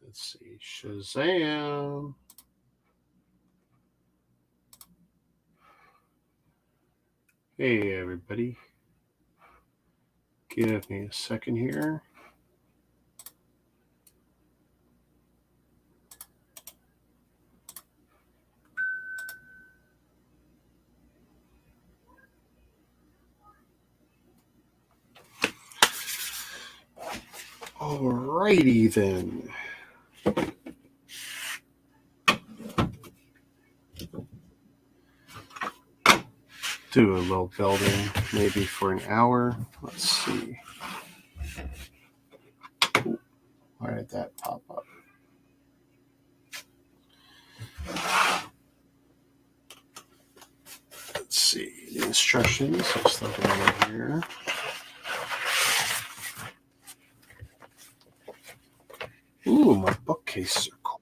Let's see. Shazam. Hey, everybody. Give me a second here. Alrighty then. Do a little building, maybe for an hour. Let's see. Ooh, why did that pop up? Let's see the instructions. I'll stuff it over here. Ooh, my bookcases are cool.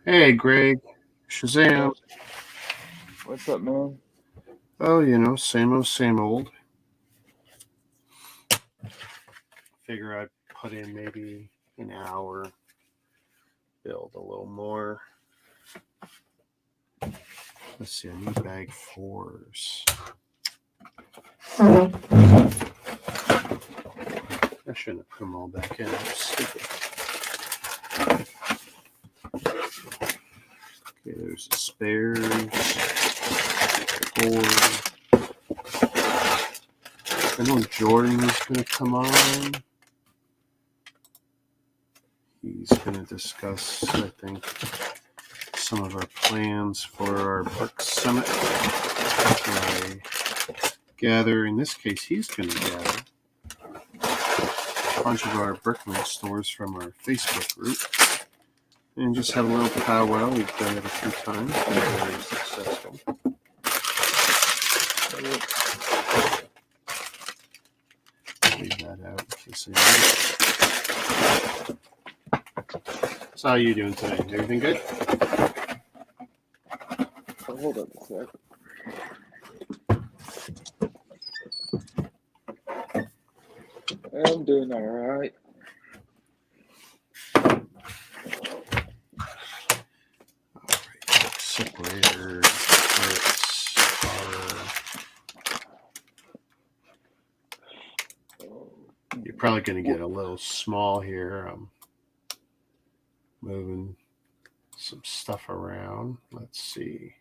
Hey, Greg. Shazam. What's up, man? Oh, you know, same old, same old. Figure I'd put in maybe an hour, build a little more. Let's see, I need bag 4s. I shouldn't have put them all back in. I'm stupid. Okay, there's the spares. 4. I know Jordan is going to come on. He's going to discuss, I think, some of our plans for our Brick Summit. I gather, in this case, he's going to gather a bunch of our BrickLink stores from our Facebook group and just have a little powwow. We've done it a few times. Been very successful. Leave that out in case I need it. So how are you doing today? Everything good? Oh, hold up a sec. I'm doing all right. All right. Separator. You're probably going to get a little small here. I'm moving some stuff around. Let's see.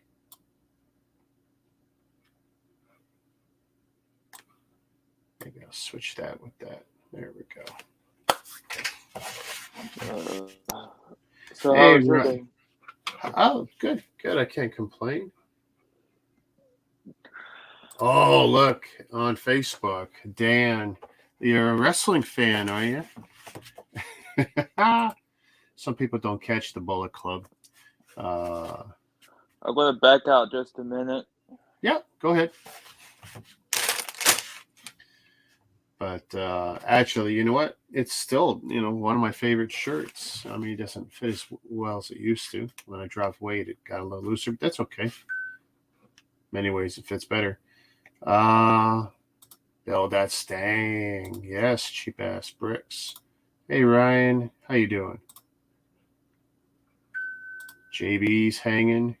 Maybe I'll switch that with that. There we go. So hey, how's your day? Oh, good. Good. I can't complain. Oh, look on Facebook. Dan, you're a wrestling fan, are you? Some people don't catch the Bullet Club. I'm going to back out just a minute. Yeah, go ahead. But actually, you know what? It's still, one of my favorite shirts. I mean, it doesn't fit as well as it used to. When I dropped weight, it got a little looser, but that's okay. Many ways it fits better. Build that Stang. Yes, cheap ass bricks. Hey Ryan, how you doing? JB's hanging.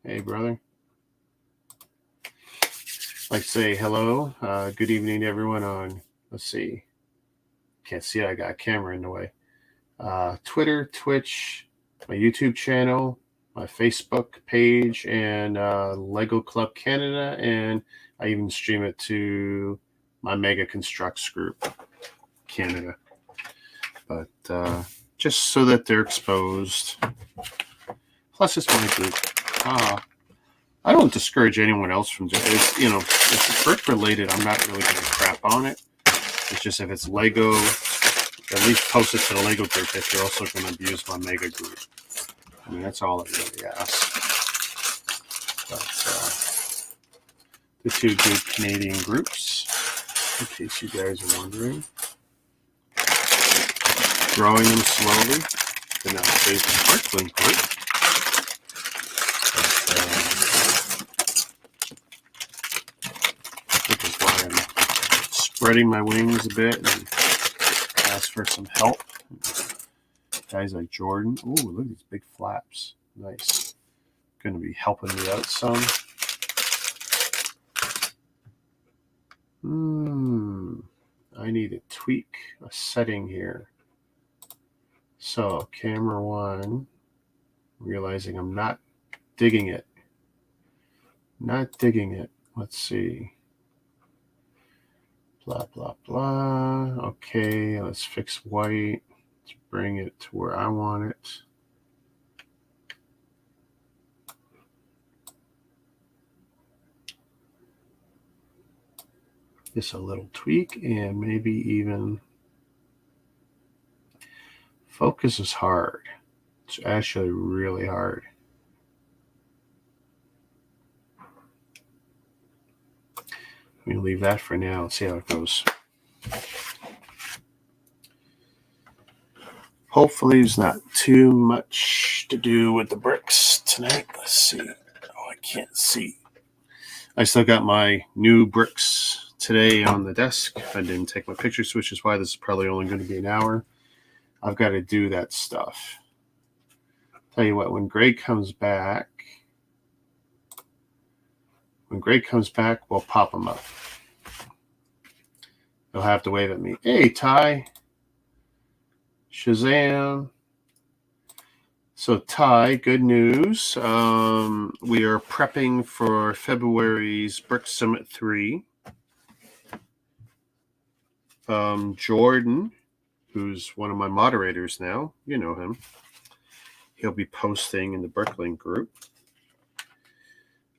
Hey brother. Like to say hello. Good evening to everyone on, let's see. Can't see it, I got a camera in the way. Twitter, Twitch, my YouTube channel, my Facebook page, and Lego Club Canada, and I even stream it to my Mega Constructs group, Canada. But just so that they're exposed. Plus, it's my group. I don't discourage anyone else from doing it. If it's brick related, I'm not really going to crap on it. It's just if it's Lego, at least post it to the Lego group if you're also going to abuse my Mega group. I mean, that's all I really ask. But the two good Canadian groups, in case you guys are wondering. Growing them slowly. They're not phase the BrickLink group. spreading my wings a bit and ask for some help. Guys like Jordan. Ooh, look at these big flaps. Nice. Going to be helping me out some. I need to tweak a setting here. So, camera 1, realizing I'm not digging it. Not digging it. Let's see. Blah, blah, blah. Okay, let's fix white. Let's bring it to where I want it. Just a little tweak, and maybe even focus is hard. It's actually really hard. I'm going to leave that for now and see how it goes. Hopefully there's not too much to do with the bricks tonight. Let's see. Oh, I can't see. I still got my new bricks today on the desk. I didn't take my pictures, which is why this is probably only going to be an hour. I've got to do that stuff. Tell you what, when Greg comes back, we'll pop him up. He'll have to wave at me. Hey, Ty. Shazam. So, Ty, good news. We are prepping for February's Brick Summit 3. Jordan, who's one of my moderators now, you know him. He'll be posting in the BrickLink group.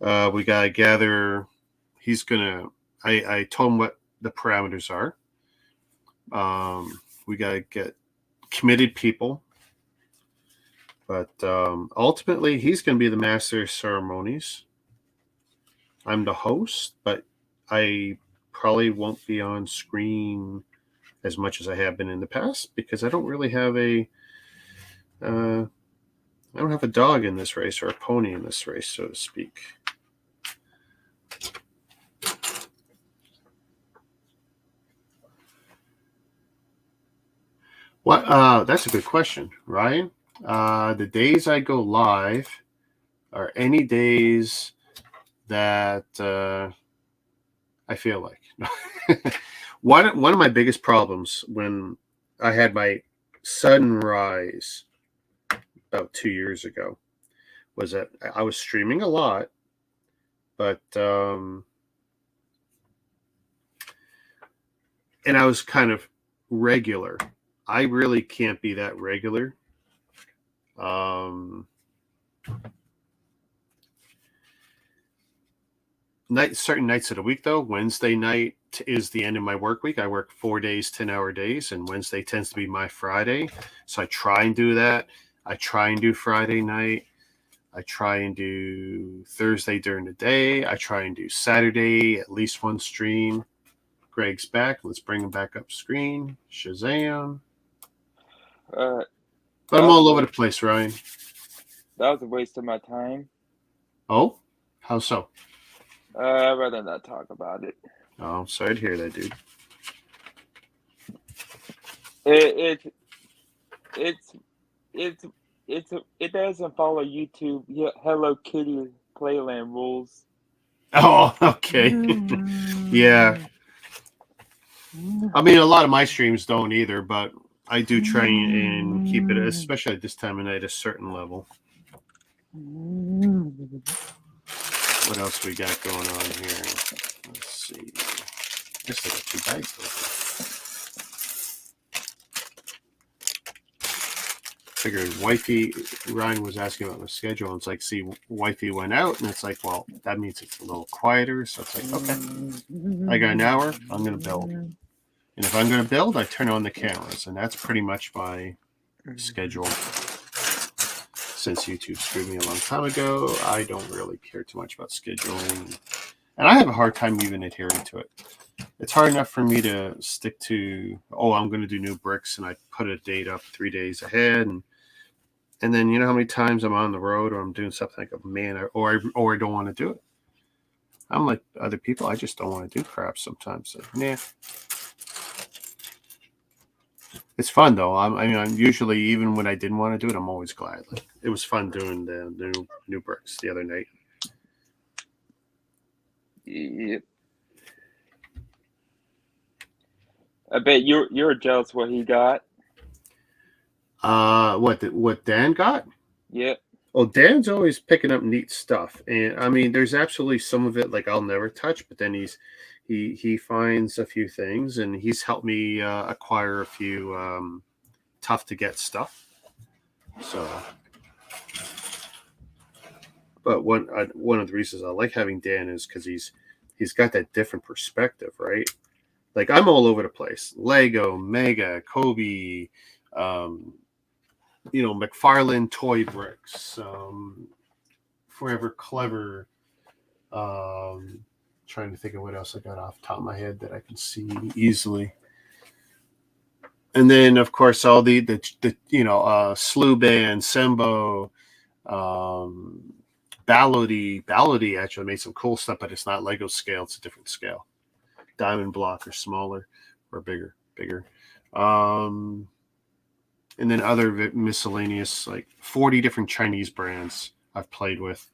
We got to gather. He's going to, I told him what the parameters are. We got to get committed people. But ultimately, he's going to be the master of ceremonies. I'm the host, but I probably won't be on screen as much as I have been in the past because I don't really have I don't have a dog in this race or a pony in this race, so to speak. What? That's a good question, Ryan. The days I go live are any days that I feel like. One of my biggest problems when I had my sudden rise about 2 years ago was that I was streaming a lot, but and I was kind of regular. I really can't be that regular. Certain nights of the week, though. Wednesday night is the end of my work week. I work 4 days, 10-hour days, and Wednesday tends to be my Friday. So I try and do that. I try and do Friday night. I try and do Thursday during the day. I try and do Saturday, at least one stream. Greg's back. Let's bring him back up screen. Shazam. But I'm all over the place, Ryan. That was a waste of my time. Oh? How so? I'd rather not talk about it. Oh, sorry to hear that, dude. It doesn't follow YouTube Hello Kitty Playland rules. Oh, okay. Yeah. I mean, a lot of my streams don't either, but I do try and keep it, especially at this time of night, a certain level. What else we got going on here? Let's see. I guess I got 2 bags open. Figured wifey, Ryan was asking about my schedule, and it's like, see, wifey went out, and it's like, well, that means it's a little quieter, so it's like, okay, I got an hour, I'm going to build. And if I'm going to build, I turn on the cameras, and that's pretty much my schedule. Since YouTube screwed me a long time ago, I don't really care too much about scheduling. And I have a hard time even adhering to it. It's hard enough for me to stick to, I'm going to do new bricks, and I put a date up 3 days ahead. And then you know how many times I'm on the road or I'm doing something like, man, or I don't want to do it. I'm like other people. I just don't want to do crap sometimes. Like, nah. It's fun though. I'm usually, even when I didn't want to do it, I'm always glad. Like, it was fun doing the new bricks the other night. Yep. I bet you're jealous what he got. What Dan got? Yep. Well, Dan's always picking up neat stuff, and I mean, there's absolutely some of it like I'll never touch, but then he finds a few things, and he's helped me acquire a few tough to get stuff. So, but one of the reasons I like having Dan is because he's got that different perspective, right? Like I'm all over the place. Lego, Mega, Kobe, McFarlane toy bricks, Forever Clever. Trying to think of what else I got off the top of my head that I can see easily. And then, of course, all the Slew Band, Sembo, Ballody. Ballody actually made some cool stuff, but it's not Lego scale. It's a different scale. Diamond Block or smaller or bigger. And then other miscellaneous, like 40 different Chinese brands I've played with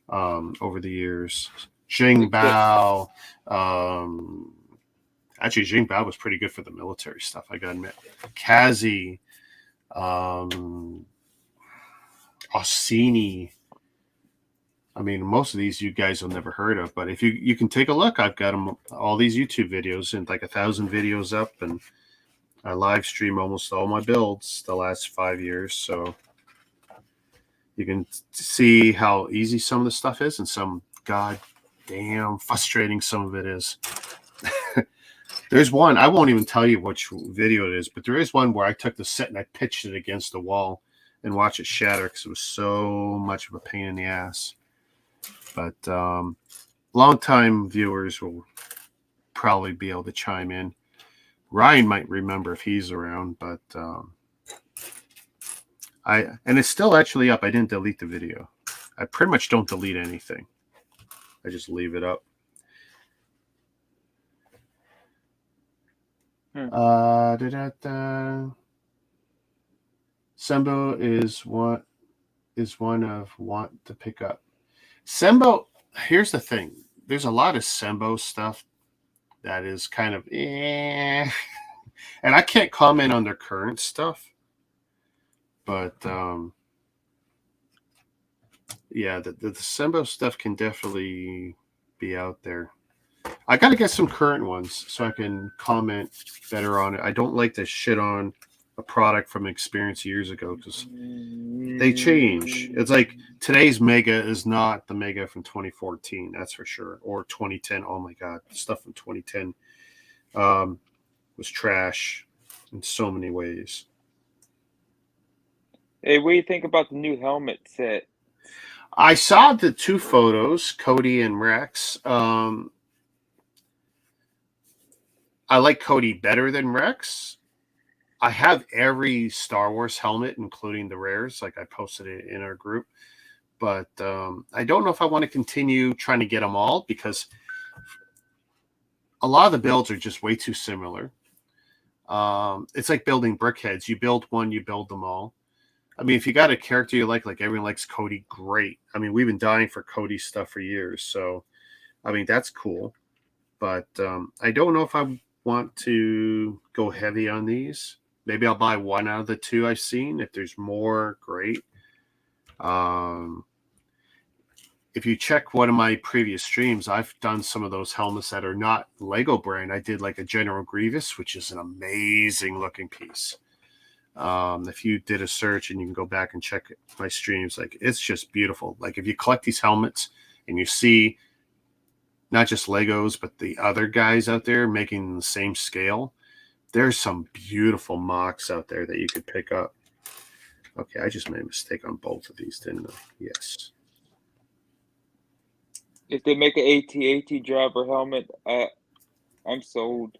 over the years. Jingbao. Actually, Jingbao was pretty good for the military stuff, I gotta admit. Kazi. Orsini. I mean, most of these you guys have never heard of, but if you can take a look, I've got them, all these YouTube videos, and like 1,000 videos up, and I live stream almost all my builds the last 5 years, so you can see how easy some of the stuff is, and some goddamn frustrating some of it is. There's one, I won't even tell you which video it is, but there is one where I took the set and I pitched it against the wall and watched it shatter because it was so much of a pain in the ass. But long-time viewers will probably be able to chime in. Ryan might remember if he's around, but and it's still actually up. I didn't delete the video. I pretty much don't delete anything. I just leave it up. Sembo is one of want to pick up. Sembo, here's the thing. There's a lot of Sembo stuff that is kind of and I can't comment on their current stuff, but yeah, the Sembo stuff can definitely be out there. I got to get some current ones so I can comment better on it. I don't like to shit on a product from experience years ago because they change. It's like today's Mega is not the Mega from 2014, that's for sure, or 2010. Oh my God, stuff from 2010 was trash in so many ways. Hey, what do you think about the new helmet set? I saw the two photos, Cody and Rex. I like Cody better than Rex. I have every Star Wars helmet, including the rares. Like I posted it in our group. But I don't know if I want to continue trying to get them all because a lot of the builds are just way too similar. It's like building brickheads. You build one, you build them all. I mean, if you got a character you like everyone likes Cody, great. I mean, we've been dying for Cody stuff for years. So, I mean, that's cool. But I don't know if I want to go heavy on these. Maybe I'll buy one out of the two I've seen. If there's more, great. If you check one of my previous streams, I've done some of those helmets that are not Lego brand. I did like a General Grievous, which is an amazing looking piece. If you did a search and you can go back and check my streams, like it's just beautiful. Like if you collect these helmets and you see not just Legos, but the other guys out there making the same scale, there's some beautiful mocks out there that you could pick up. Okay, I just made a mistake on both of these, didn't I? Yes. If they make an AT-AT driver helmet, I'm sold.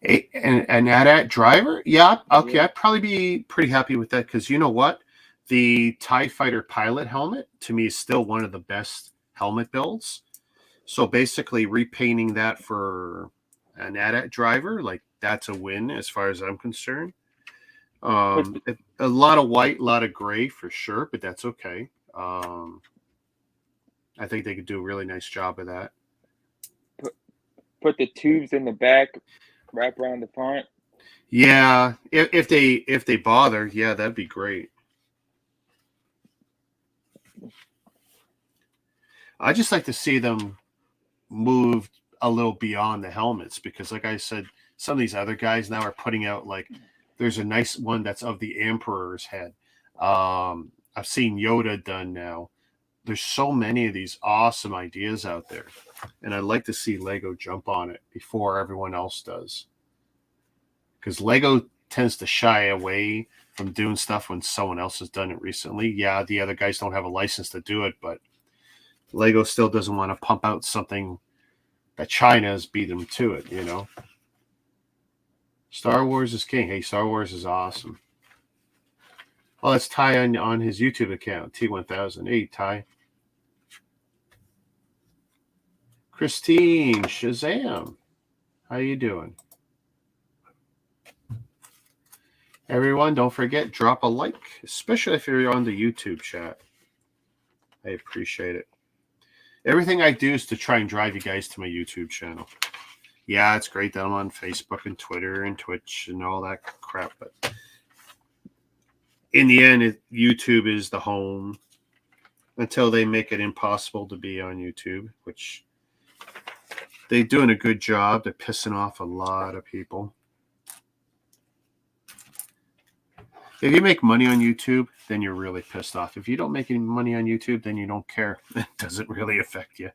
And AT-AT driver? Yeah, okay, Yeah. I'd probably be pretty happy with that because you know what? The TIE Fighter pilot helmet, to me, is still one of the best helmet builds. So basically repainting that for an AT-AT driver, like that's a win as far as I'm concerned. A lot of white, a lot of gray for sure, but that's okay. I think they could do a really nice job of that. Put the tubes in the back, wrap around the front. Yeah, if they bother, yeah, that'd be great. I just like to see them move a little beyond the helmets because, like I said, some of these other guys now are putting out like there's a nice one that's of the Emperor's head. I've seen Yoda done now. There's so many of these awesome ideas out there, and I'd like to see Lego jump on it before everyone else does. Because Lego tends to shy away from doing stuff when someone else has done it recently. Yeah, the other guys don't have a license to do it, but Lego still doesn't want to pump out something that China has beat them to it, you know. Star Wars is king. Hey, Star Wars is awesome. Well, that's Ty on his YouTube account, T1000. Hey, Ty. Christine Shazam. How you doing? Everyone, don't forget, drop a like, especially if you're on the YouTube chat. I appreciate it. Everything I do is to try and drive you guys to my YouTube channel. Yeah, it's great that I'm on Facebook and Twitter and Twitch and all that crap, but in the end, YouTube is the home until they make it impossible to be on YouTube, which they're doing a good job. They're pissing off a lot of people. If you make money on YouTube, then you're really pissed off. If you don't make any money on YouTube, then you don't care. It doesn't really affect you.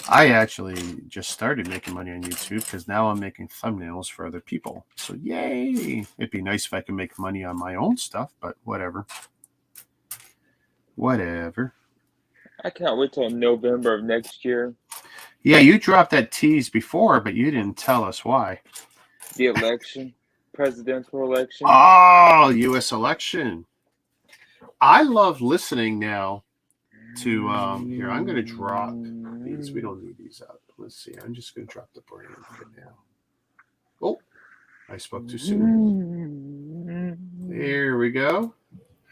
I actually just started making money on YouTube because now I'm making thumbnails for other people. So yay! It'd be nice if I could make money on my own stuff, but whatever. Whatever. I can't wait till November of next year. Yeah, you dropped that tease before, but you didn't tell us why. The election, presidential election. Oh, U.S. election. I love listening now to, here, I'm going to drop these. We don't need these out. Let's see. I'm just going to drop the brand right now. Oh, I spoke too soon. There we go.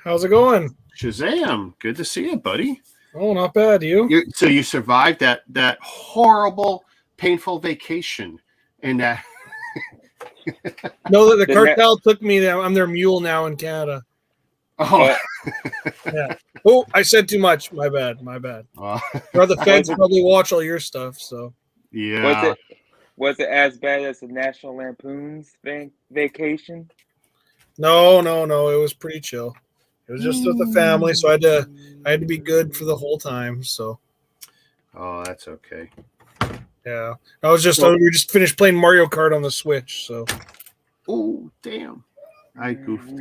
How's it going? Shazam. Good to see you, buddy. Oh, not bad. You? So you survived that horrible, painful vacation, and that. No, the cartel took me there. I'm their mule now in Canada. Oh, yeah. Oh, I said too much. My bad. Or the feds probably watch all your stuff. So yeah. Was it as bad as the National Lampoon's vacation? No. It was pretty chill. It was just with the family, so I had to be good for the whole time. So. Oh, that's okay. Yeah, we were just finished playing Mario Kart on the Switch. So. Oh, damn! I goofed.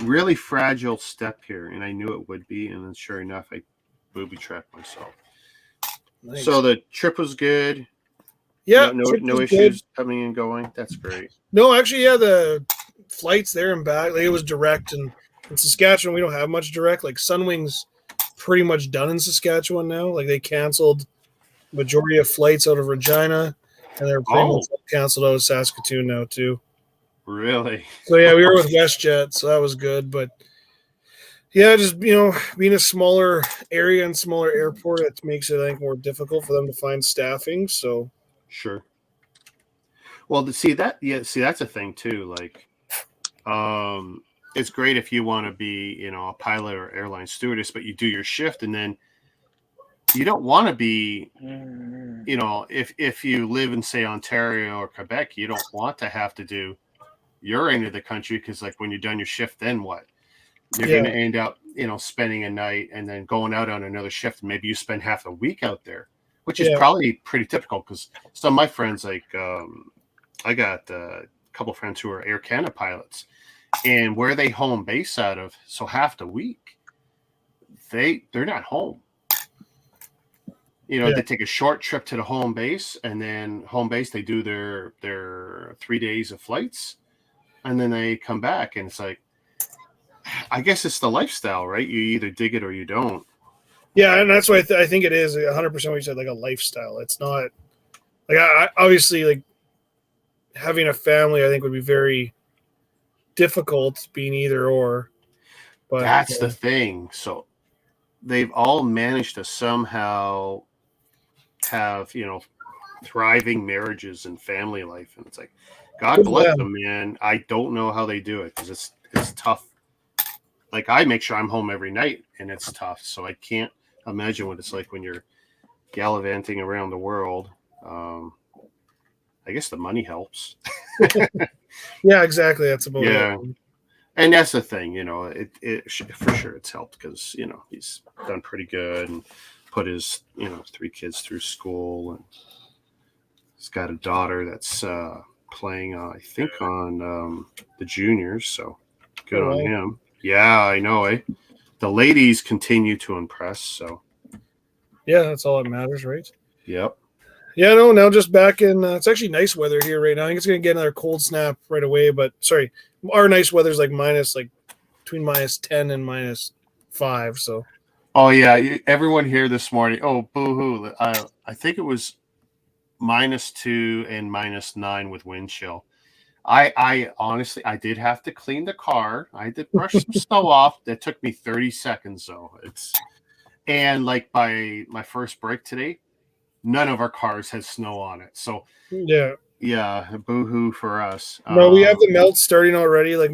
Really fragile step here, and I knew it would be, and then sure enough, I booby trapped myself. Nice. So the trip was good. Yeah, no issues coming and going. That's great. No, actually, yeah, the flights there and back, like, it was direct, and in Saskatchewan we don't have much direct. Like Sunwing's pretty much done in Saskatchewan now. Like they canceled majority of flights out of Regina, and they're pretty much canceled out of Saskatoon now too. Really? So yeah, we were with WestJet, so that was good. But yeah, just being a smaller area and smaller airport, it makes it, I think, more difficult for them to find staffing. So sure. Well, see that's a thing too. Like, it's great if you want to be, a pilot or airline stewardess, but you do your shift and then you don't want to be, if you live in, say, Ontario or Quebec, you don't want to have to do your end of the country because, like, when you're done your shift, then what? You're going to end up, spending a night and then going out on another shift. Maybe you spend half a week out there, which is probably pretty typical because some of my friends, like, I got a couple of friends who are Air Canada pilots, and where they home base out of, so half the week, they're not home. They take a short trip to the home base, and then home base, they do their 3 days of flights, and then they come back, and it's like, I guess it's the lifestyle, right? You either dig it or you don't. Yeah, and that's why I think it is 100% what you said, like a lifestyle. It's not like I obviously like having a family. I think would be very difficult being either or. But That's the thing. So they've all managed to somehow have, thriving marriages and family life. And it's like, God bless them, man. I don't know how they do it because it's tough. Like, I make sure I'm home every night, and it's tough. So I can't imagine what it's like when you're gallivanting around the world. I guess the money helps. Yeah, exactly. That's about Yeah. it. And that's the thing, it for sure it's helped because, he's done pretty good and put his, 3 kids through school, and he's got a daughter that's playing, I think, on the juniors. So good on him. Yeah, I know. The ladies continue to impress. So yeah, that's all that matters, right? Yep. Yeah, no, now just back in. It's actually nice weather here right now. I think it's going to get another cold snap right away. But sorry, our nice weather's like between -10 and -5. So. Oh yeah, everyone here this morning. Oh, boo-hoo! I think it was -2 and -9 with wind chill. I honestly, I did have to clean the car. I did brush some snow off. That took me 30 seconds though. And like by my first break today, none of our cars had snow on it. So yeah, boo-hoo for us. No, we have the melt starting already. Like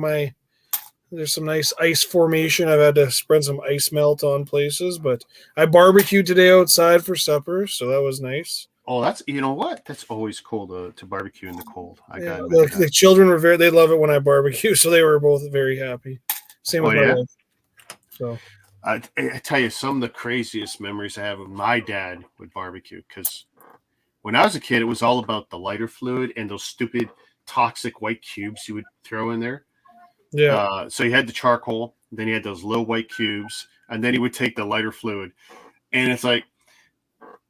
there's some nice ice formation. I've had to spread some ice melt on places, but I barbecued today outside for supper, so that was nice. Oh, that's what? That's always cool to barbecue in the cold. The children were they love it when I barbecue, so they were both very happy. Same with my wife. So I tell you, some of the craziest memories I have of my dad with barbecue, because when I was a kid, it was all about the lighter fluid and those stupid toxic white cubes you would throw in there. Yeah. So you had the charcoal, then you had those little white cubes, and then he would take the lighter fluid, and it's like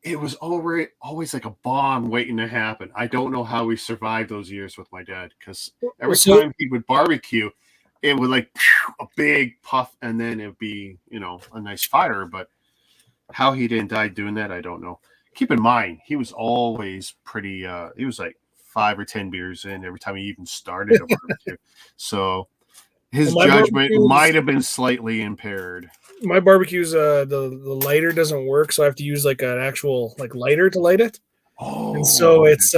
it was always like a bomb waiting to happen. I don't know how we survived those years with my dad, because every time he would barbecue, it would like a big puff, and then it would be a nice fire. But how he didn't die doing that, I don't know. Keep in mind, he was always pretty. He was like 5 or 10 beers in every time he even started a barbecue. So his judgment might have been slightly impaired. My barbecue's the lighter doesn't work, so I have to use like an actual lighter to light it. Oh, and so it's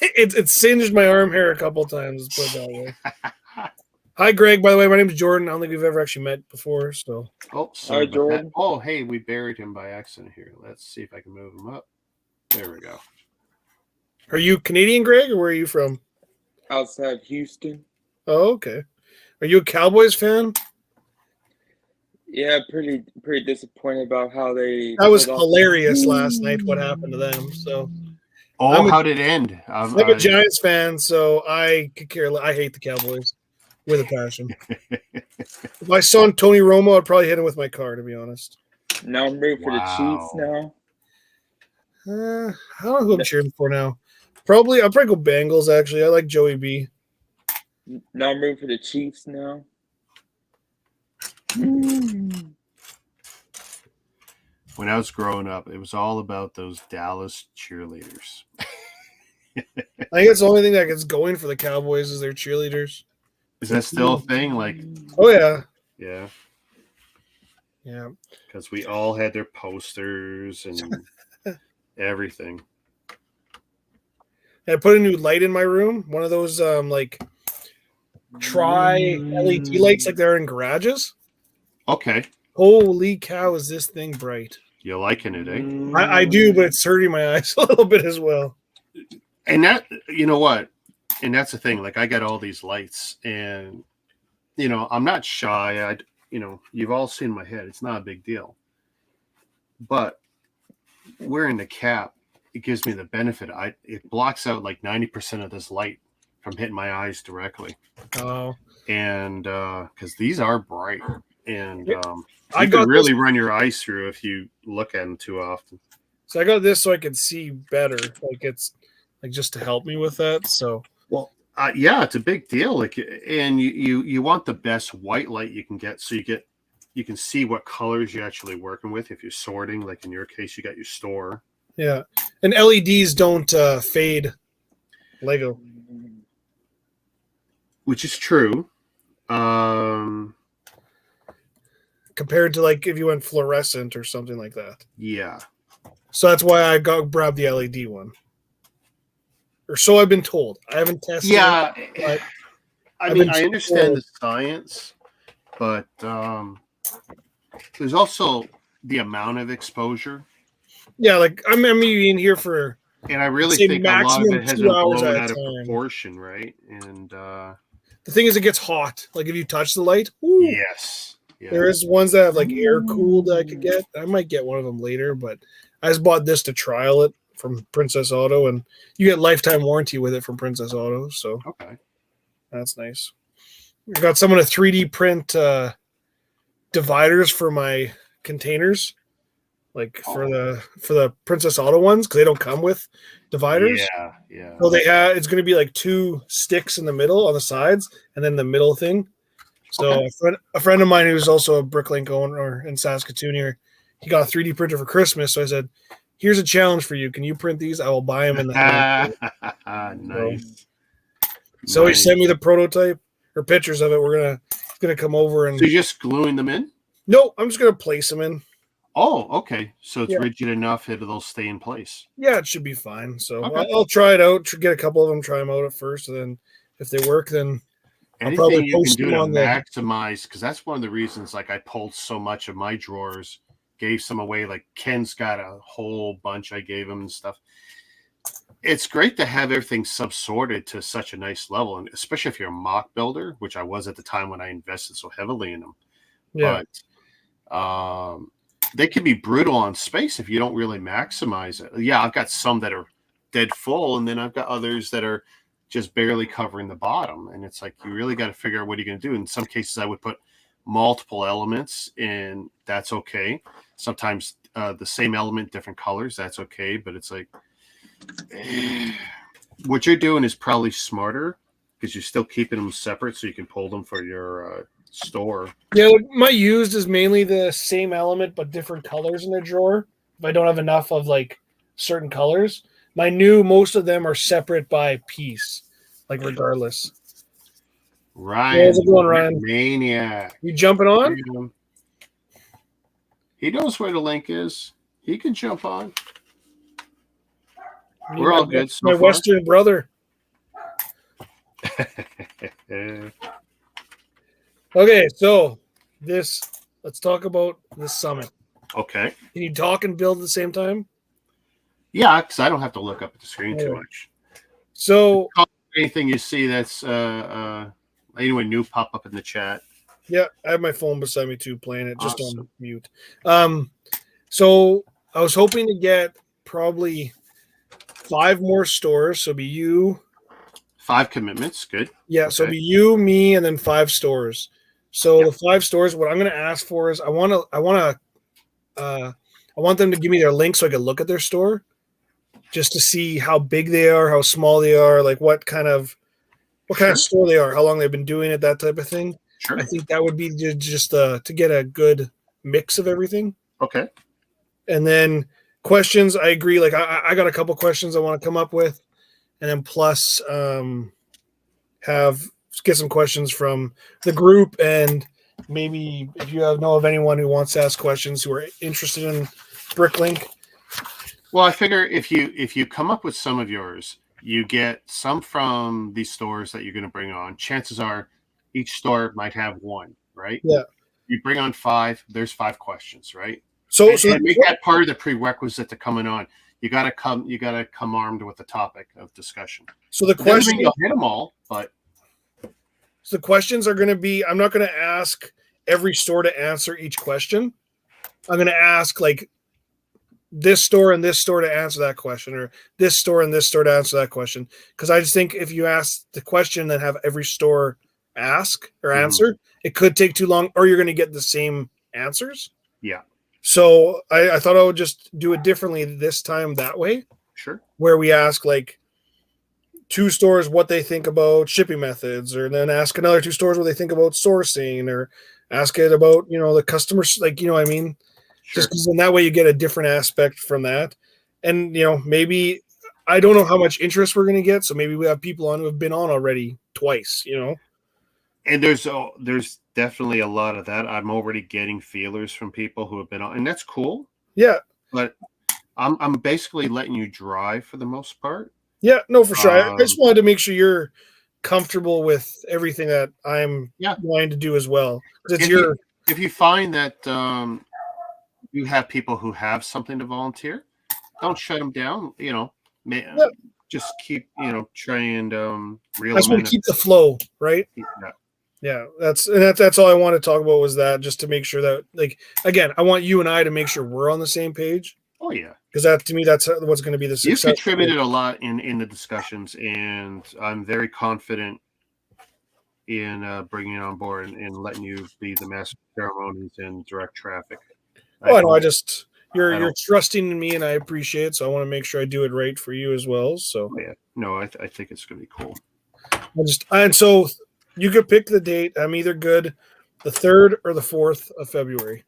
it singed my arm hair a couple times. Let's put it that way. Hi, Greg. By the way, my name is Jordan. I don't think we've ever actually met before. So. Hi, Jordan. Oh, hey, we buried him by accident here. Let's see if I can move him up. There we go. Are you Canadian, Greg, or where are you from? Outside Houston. Oh, okay. Are you a Cowboys fan? Yeah, pretty disappointed about how they. That was hilarious last night. What happened to them? So. How did it end? I'm a Giants fan, so I could care. I hate the Cowboys with a passion. If I saw Tony Romo, I'd probably hit him with my car. To be honest. Now I'm rooting for the Chiefs. Now. I don't know who I'm cheering for now. I'll probably go Bengals. Actually, I like Joey B. Now I'm rooting for the Chiefs now. When I was growing up, it was all about those Dallas cheerleaders. I think it's the only thing that gets going for the Cowboys is their cheerleaders. Is that still a thing? Oh yeah. Yeah. Yeah. Because we all had their posters and everything. I put a new light in my room. One of those tri-LED lights like they're in garages. Okay. Holy cow, is this thing bright? You're liking it, eh? I do, but it's hurting my eyes a little bit as well. And that, you know what? And that's the thing. Like, I got all these lights, and, I'm not shy. You've all seen my head. It's not a big deal. But wearing the cap, it gives me the benefit. It blocks out like 90% of this light from hitting my eyes directly. Oh. And because these are bright, and you can really run your eyes through if you look at them too often. So I got this so I can see better. Like it's like just to help me with that. So Yeah, it's a big deal. Like, and you want the best white light you can get, so you can see what colors you're actually working with. If you're sorting, like in your case, you got your store. Yeah, and LEDs don't fade Lego, Which is true. compared to like if you went fluorescent or something like that. Yeah. So that's why I grabbed the LED one. Or so I've been told. I haven't tested Yeah. it, but I mean, I understand the science, but there's also the amount of exposure. Yeah, like I'm even here for, and I really think a lot of it has been blown out of proportion, right? And the thing is, it gets hot. Like if you touch the light, yes, yeah. There is ones that have like air cooled that I could get. I might get one of them later, but I just bought this to trial it from Princess Auto, and you get lifetime warranty with it from Princess Auto. So okay, that's nice. I got someone to 3D print dividers for my containers, like for the Princess Auto ones, because they don't come with dividers. Yeah. So it's going to be like 2 sticks in the middle on the sides, and then the middle thing. So a friend of mine who's also a BrickLink owner in Saskatoon here, he got a 3D printer for Christmas. So I said, "Here's a challenge for you. Can you print these? I will buy them in the hand." Nice. So he sent me the prototype or pictures of it. We're gonna come over and. So you're just gluing them in? No, I'm just gonna place them in. Oh, okay. So it's rigid enough that it'll stay in place. Yeah, it should be fine. So I'll try it out. Get a couple of them, try them out at first, and then if they work, then anything I'll probably you can do to maximize, because that's one of the reasons. Like I pulled so much of my drawers, gave some away. Like Ken's got a whole bunch I gave him and stuff. It's great to have everything sub-sorted to such a nice level, and especially if you're a mock builder, which I was at the time when I invested so heavily in them. Yeah. But they can be brutal on space if you don't really maximize it. Yeah, I've got some that are dead full, and then I've got others that are just barely covering the bottom. And it's like, you really got to figure out what you're going to do. In some cases, I would put multiple elements, and that's okay. Sometimes the same element, different colors, that's okay. But it's like, what you're doing is probably smarter because you're still keeping them separate so you can pull them for your store. Yeah, my used is mainly the same element but different colors in the drawer. If I don't have enough of like certain colors, my new, most of them are separate by piece, like regardless. Ryan, how's it going, Ryan? Maniac, you jumping on? He knows where the link is. He can jump on. We're all good. My Western brother. Okay, so let's talk about this summit. Okay. Can you talk and build at the same time? Yeah, because I don't have to look up at the screen too much. So anything you see that's anyone new, pop up in the chat. Yeah, I have my phone beside me too, playing it just on mute. So I was hoping to get probably 5 more stores. So be you. 5 commitments, good. Yeah, so be you, me, and then 5 stores. So the 5 stores, what I'm going to ask for is I want them to give me their link so I can look at their store, just to see how big they are, how small they are, like what kind of store they are, how long they've been doing it, that type of thing. Sure. I think that would be just to get a good mix of everything. Okay. And then questions, I agree. Like I got a couple questions I want to come up with, and then plus get some questions from the group, and maybe if you know of anyone who wants to ask questions who are interested in BrickLink. Well, I figure if you come up with some of yours, you get some from these stores that you're going to bring on. Chances are each store might have 1, right? Yeah. You bring on 5, there's 5 questions, right? So make that part of the prerequisite to coming on. You gotta come armed with the topic of discussion. So the question, you'll hit them all, but so the questions are going to be, I'm not going to ask every store to answer each question. I'm going to ask like this store and this store to answer that question, or this store and this store to answer that question. Because I just think if you ask the question then have every store ask or answer, it could take too long, or you're going to get the same answers. Yeah. So I thought I would just do it differently this time that way. Sure. Where we ask like 2 stores what they think about shipping methods, or then ask another 2 stores what they think about sourcing, or ask it about, the customers, like, what I mean? Sure. Just because in that way you get a different aspect from that. And, maybe I don't know how much interest we're going to get. So maybe we have people on who have been on already twice, And there's definitely a lot of that. I'm already getting feelers from people who have been on, and that's cool. Yeah. But I'm basically letting you drive for the most part. Yeah, no, for sure. I just wanted to make sure you're comfortable with everything that I'm wanting to do as well. If you find that you have people who have something to volunteer, don't shut them down. Just keep try and reel I just them want in. to keep the flow, right? Yeah. That's all I want to talk about was that, just to make sure that, like, again, I want you and I to make sure we're on the same page. Oh yeah, because that, to me, that's what's going to be the success. You contributed a lot in the discussions, and I'm very confident in bringing you on board and letting you be the master of ceremonies and direct traffic. You're trusting in me, and I appreciate it. So I want to make sure I do it right for you as well. So I think it's going to be cool. And so you could pick the date. I'm either good the 3rd or the 4th of February.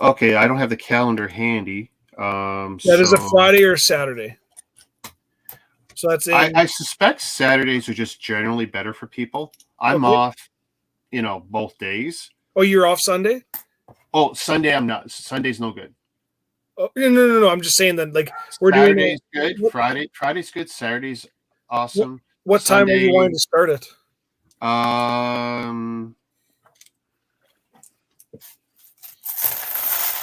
Okay, I don't have the calendar handy. That is a Friday or Saturday. So that's it. I suspect Saturdays are just generally better for people. I'm off, both days. Oh, you're off Sunday? Oh, Sunday I'm not. Sunday's no good. Oh, no. I'm just saying that, like, we're Saturday's doing good. Friday's good. Saturday's awesome. What time are you wanting to start it?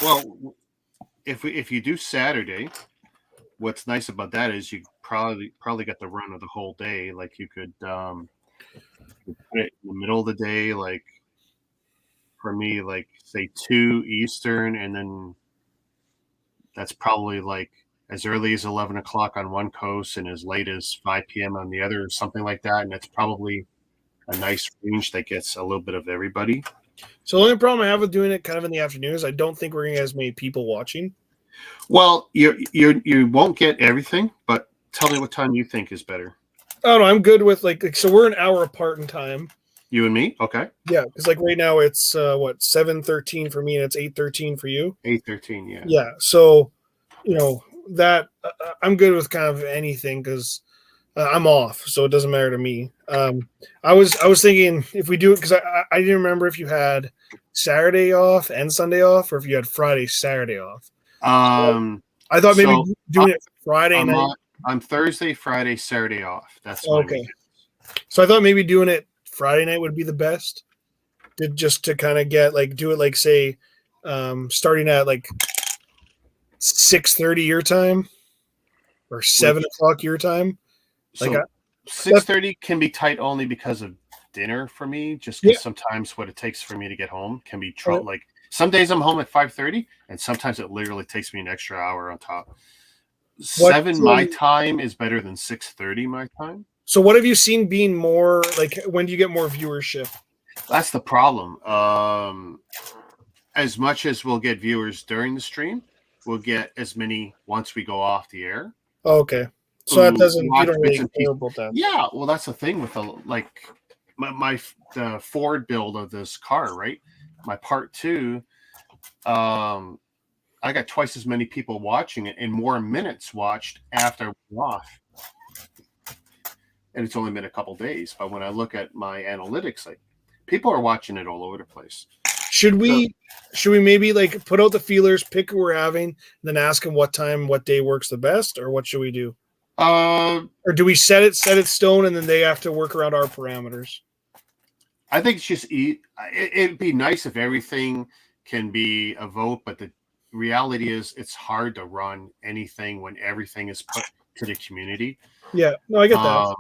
Well, if you do Saturday, what's nice about that is you probably get the run of the whole day. Like you could put it in the middle of the day, like for me, like say 2 Eastern, and then that's probably like as early as 11 o'clock on one coast and as late as 5 p.m. on the other, or something like that. And that's probably a nice range that gets a little bit of everybody. So the only problem I have with doing it kind of in the afternoon is I don't think we're going to get as many people watching. Well, you won't get everything, but tell me what time you think is better. Oh no, I'm good with like so we're an hour apart in time. You and me, okay? Yeah, because like right now it's 7:13 for me and it's 8:13 for you. 8:13, yeah. Yeah, so that I'm good with kind of anything because I'm off, so it doesn't matter to me. I was thinking if we do it because I didn't remember if you had Saturday off and Sunday off or if you had Friday, Saturday off. I thought maybe doing it Friday night. I'm Thursday, Friday, Saturday off. That's okay. So I thought maybe doing it Friday night would be the best. Just to kind of get do it like say starting at like 6:30 your time or 7 o'clock your time. Like 6:30 can be tight only because of dinner for me. Just because sometimes what it takes for me to get home can be like some days I'm home at 5:30, and sometimes it literally takes me an extra hour on top. 7 my time is better than 6:30 my time. So what have you seen being more like? When do you get more viewership? That's the problem. As much as we'll get viewers during the stream, we'll get as many once we go off the air. Oh, okay. So that doesn't, you don't really care about that. Yeah, well, that's the thing with the Ford build of this car, right? My part 2, I got twice as many people watching it and more minutes watched after we're off. And it's only been a couple days, but when I look at my analytics, like people are watching it all over the place. Should we maybe like put out the feelers, pick who we're having, and then ask them what time, what day works the best, or what should we do? Or do we set it stone and then they have to work around our parameters? I think it's just it'd be nice if everything can be a vote, but the reality is it's hard to run anything when everything is put to the community. Yeah, no, I get that.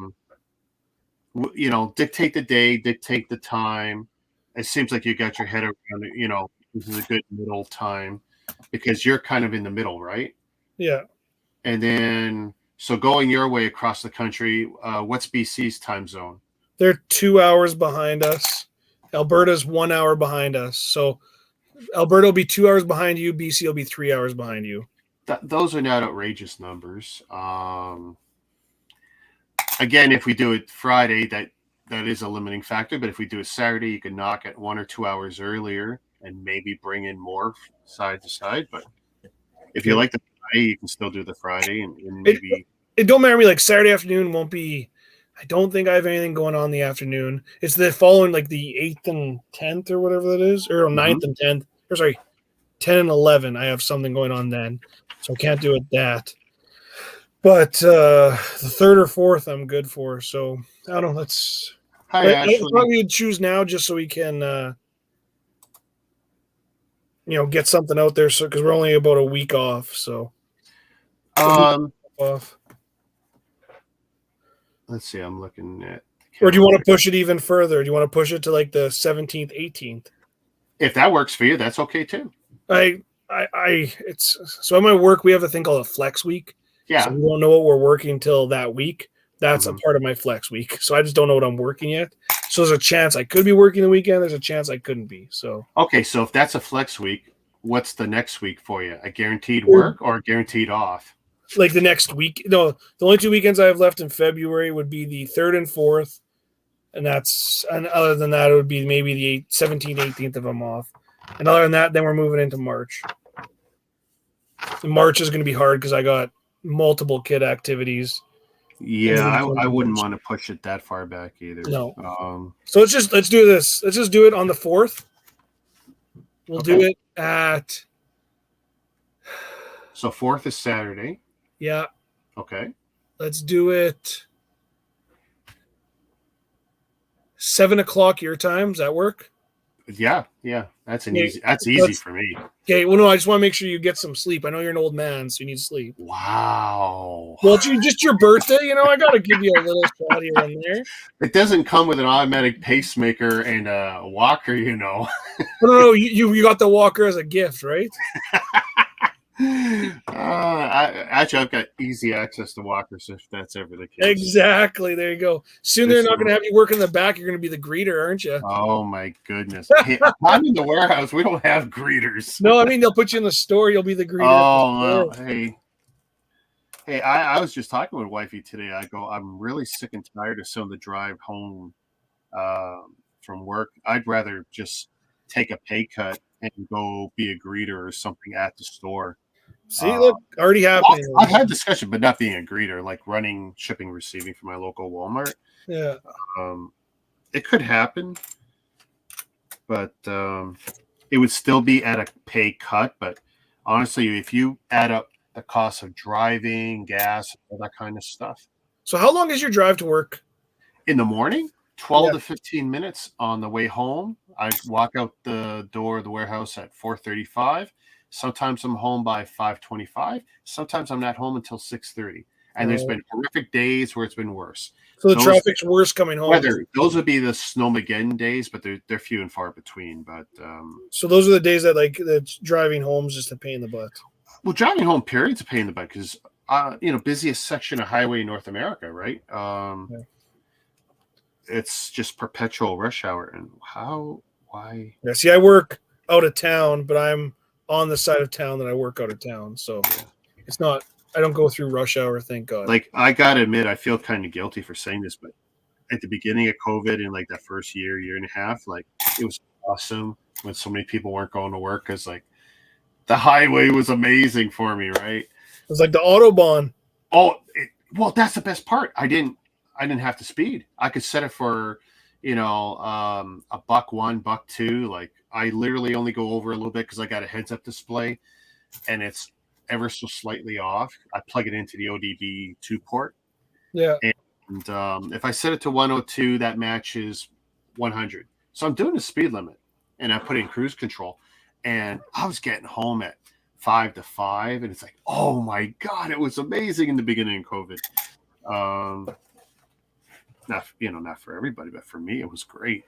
Dictate the day, dictate the time. It seems like you got your head around it. This is a good middle time because you're kind of in the middle, right? Yeah. And then, so going your way across the country, what's BC's time zone? They're 2 hours behind us. Alberta's 1 hour behind us. So Alberta will be 2 hours behind you. BC will be 3 hours behind you. Those are not outrageous numbers. again, if we do it Friday, that is a limiting factor. But if we do it Saturday, you can knock it 1 or 2 hours earlier and maybe bring in more side to side. But if you like the Friday, you can still do the Friday and maybe. It don't matter to me. Like Saturday afternoon won't be. I don't think I have anything going on in the afternoon. It's the following, like the 8th and 10th or whatever that is, or 9th and 10th. Or sorry, 10 and 11. I have something going on then, so I can't do it that. But the 3rd or 4th, I'm good for. So I don't know. Let's. Hi, I thought we'd choose now just so we can, get something out there. So because we're only about a week off, so. Off. Let's see. I'm looking at. Or do you want to push it even further? Do you want to push it to like the 17th, 18th? If that works for you, that's okay too. It's so at my work we have a thing called a flex week. Yeah. So we won't know what we're working till that week. That's a part of my flex week. So I just don't know what I'm working yet. So there's a chance I could be working the weekend. There's a chance I couldn't be. So okay, so if that's a flex week, what's the next week for you? A guaranteed work or guaranteed off? Like the next week. No, the only 2 weekends I have left in February would be the 3rd and 4th. And other than that, it would be maybe the 17th, 18th if I'm off. And other than that, then we're moving into March. And March is going to be hard because I got multiple kid activities. Yeah, I wouldn't want to push it that far back either. No. So let's do this. Let's just do it on the 4th. We'll do it at. So 4th is Saturday. Yeah. Okay. Let's do it 7:00 your time. Does that work? Yeah. That's easy for me. Okay. Well, no, I just want to make sure you get some sleep. I know you're an old man, so you need sleep. Wow. Well, it's just your birthday. I got to give you a little shot here and there. It doesn't come with an automatic pacemaker and a walker, No, you got the walker as a gift, right? Actually, I've got easy access to walkers if that's ever the case. Exactly. There you go. Soon they're not going to have you work in the back. You're going to be the greeder, aren't you? Oh my goodness! Hey, I'm in the warehouse. We don't have greeters. No, I mean they'll put you in the store. You'll be the greeter. Oh, well, hey! I was just talking with wifey today. I go, I'm really sick and tired of some of the drive home from work. I'd rather just take a pay cut and go be a greeter or something at the store. See, look, already happening. I've had discussion, but not being a greeter, like running, shipping, receiving for my local Walmart. Yeah. It could happen, but it would still be at a pay cut. But honestly, if you add up the cost of driving, gas, all that kind of stuff. So how long is your drive to work? In the morning, 12 to 15 minutes. On the way home, I walk out the door of the warehouse at 4:35. Sometimes I'm home by 5:25. Sometimes I'm not home until 6:30. And there's been horrific days where it's been worse. So the traffic's worse coming home. Those would be the Snowmageddon days, but they're few and far between. But so those are the days that driving home is just a pain in the butt. Well, driving home period's a pain in the butt because busiest section of highway in North America, right? It's just perpetual rush hour. And why? Yeah, see, I work out of town, but I'm on the side of town that I work out of town. So it's not, I don't go through rush hour, thank God. Like, I got to admit, I feel kind of guilty for saying this, but at the beginning of COVID in like that first year and a half, like it was awesome when so many people weren't going to work because like the highway was amazing for me, right? It was like the Autobahn. Oh, well, that's the best part. I didn't have to speed. I could set it for, a $1, $2. Like I literally only go over a little bit because I got a heads up display and it's ever so slightly off. I plug it into the ODB2 port. Yeah. And if I set it to 102, that matches 100. So I'm doing the speed limit and I put in cruise control and I was getting home at 5 to 5. And it's like, oh my God, it was amazing in the beginning of COVID. Not for everybody, but for me, it was great.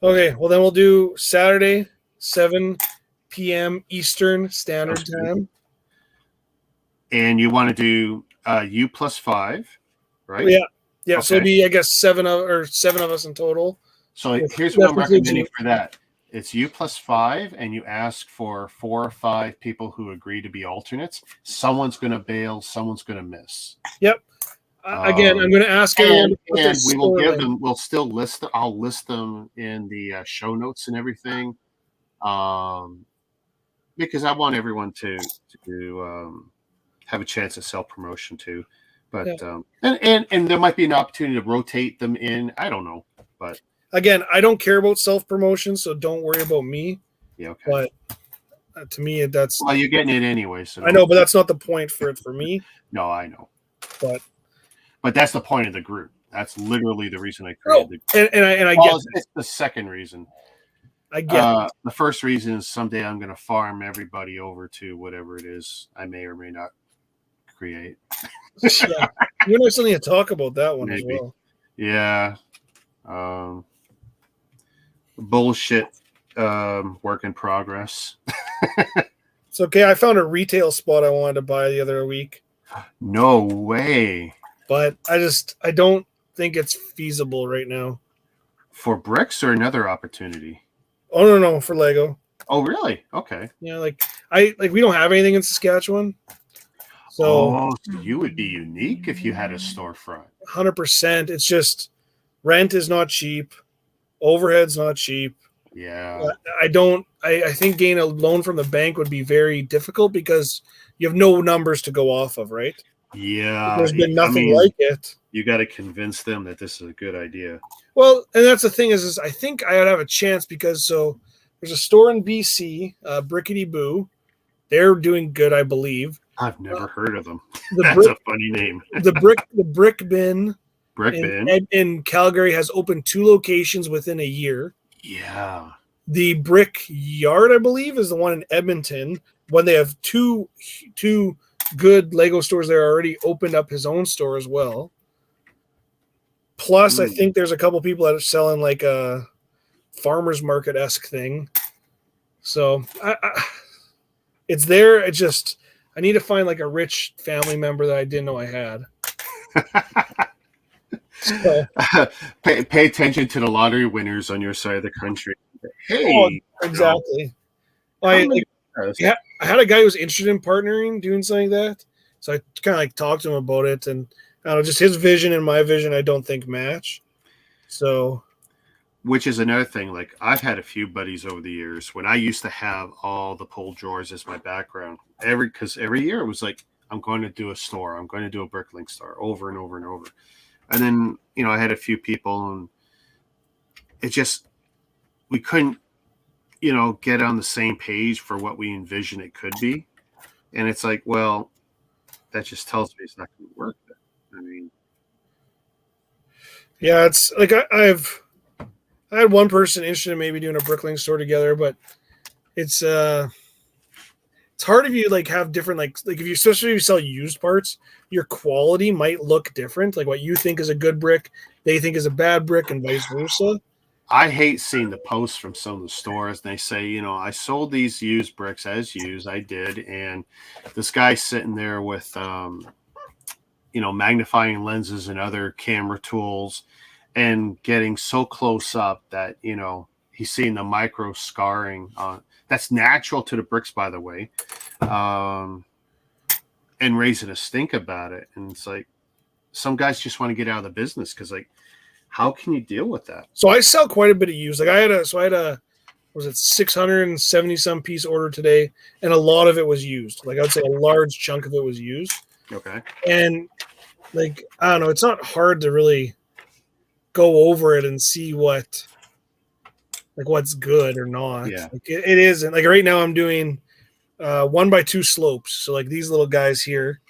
Okay, well then we'll do Saturday, 7 p.m. Eastern Standard Time. And you want to do U plus 5, right? Yeah. Okay. So it'll be, I guess, seven of us in total. So here's what I'm recommending for that. It's U plus 5, and you ask for 4 or 5 people who agree to be alternates. Someone's going to bail, someone's going to miss. Yep. Again, I'm going to ask everyone to put their and we will store give link. them. We'll still list. I'll list them in the show notes and everything, because I want everyone to have a chance at self promotion too. But and there might be an opportunity to rotate them in. I don't know, but again, I don't care about self promotion, so don't worry about me. yeah, okay. But to me, that's well, you're getting it anyway. So I know, but that's not the point for me. No, I know, but that's the point of the group. That's literally the reason I created the group. And I get it's the second reason. I get the first reason is someday I'm going to farm everybody over to whatever it is I may or may not create. Yeah, you know something to talk about that one Maybe. as well. Yeah, bullshit. Work in progress. It's okay. I found a retail spot I wanted to buy the other week. No way. But I don't think it's feasible right now. For bricks or another opportunity? Oh no, for Lego. Oh really? Okay. Yeah, we don't have anything in Saskatchewan. So you would be unique if you had a storefront. 100%. It's just rent is not cheap. Overhead's not cheap. Yeah. I think getting a loan from the bank would be very difficult because you have no numbers to go off of, right? Yeah. There's been nothing like it. You got to convince them that this is a good idea. Well, and that's the thing is I think I would have a chance because there's a store in BC, Brickety Boo. They're doing good, I believe. I've never heard of them. That's a funny name. the Brick Bin. In Calgary has opened 2 locations within a year. Yeah. The Brick Yard, I believe, is the one in Edmonton. When they have two good Lego stores there, already opened up his own store as well. Plus, I think there's a couple people that are selling like a farmer's market-esque thing. So it's there. It's just I need to find like a rich family member that I didn't know I had. So, pay attention to the lottery winners on your side of the country. Hey, exactly. I had a guy who was interested in partnering, doing something like that. So I kind of like talked to him about it, and I don't know, just his vision and my vision, I don't think match. So, which is another thing. Like I've had a few buddies over the years when I used to have all the pull drawers as my background. Because every year it was like I'm going to do a store, I'm going to do a BrickLink store over and over and over. And then, I had a few people and it just, we couldn't, get on the same page for what we envision it could be. And it's like, well, that just tells me it's not going to work. I mean, yeah, it's like I had one person interested in maybe doing a BrickLink store together, but it's hard if you like have different like if you especially if you sell used parts, your quality might look different. Like what you think is a good brick, they think is a bad brick, and vice versa. I hate seeing the posts from some of the stores. They say, I sold these used bricks as used. I did, and this guy's sitting there with, magnifying lenses and other camera tools, and getting so close up that he's seeing the micro scarring on. That's natural to the bricks, by the way, and raising a stink about it. And it's like some guys just want to get out of the business because, like, how can you deal with that? So I sell quite a bit of used. Like I had a was it 670 some piece order today, and a lot of it was used. Like I'd say a large chunk of it was used. Okay. And like I don't know, it's not hard to really go over it and see what's good or not. Yeah. Like it isn't. Like right now I'm doing 1x2 slopes. So like these little guys here,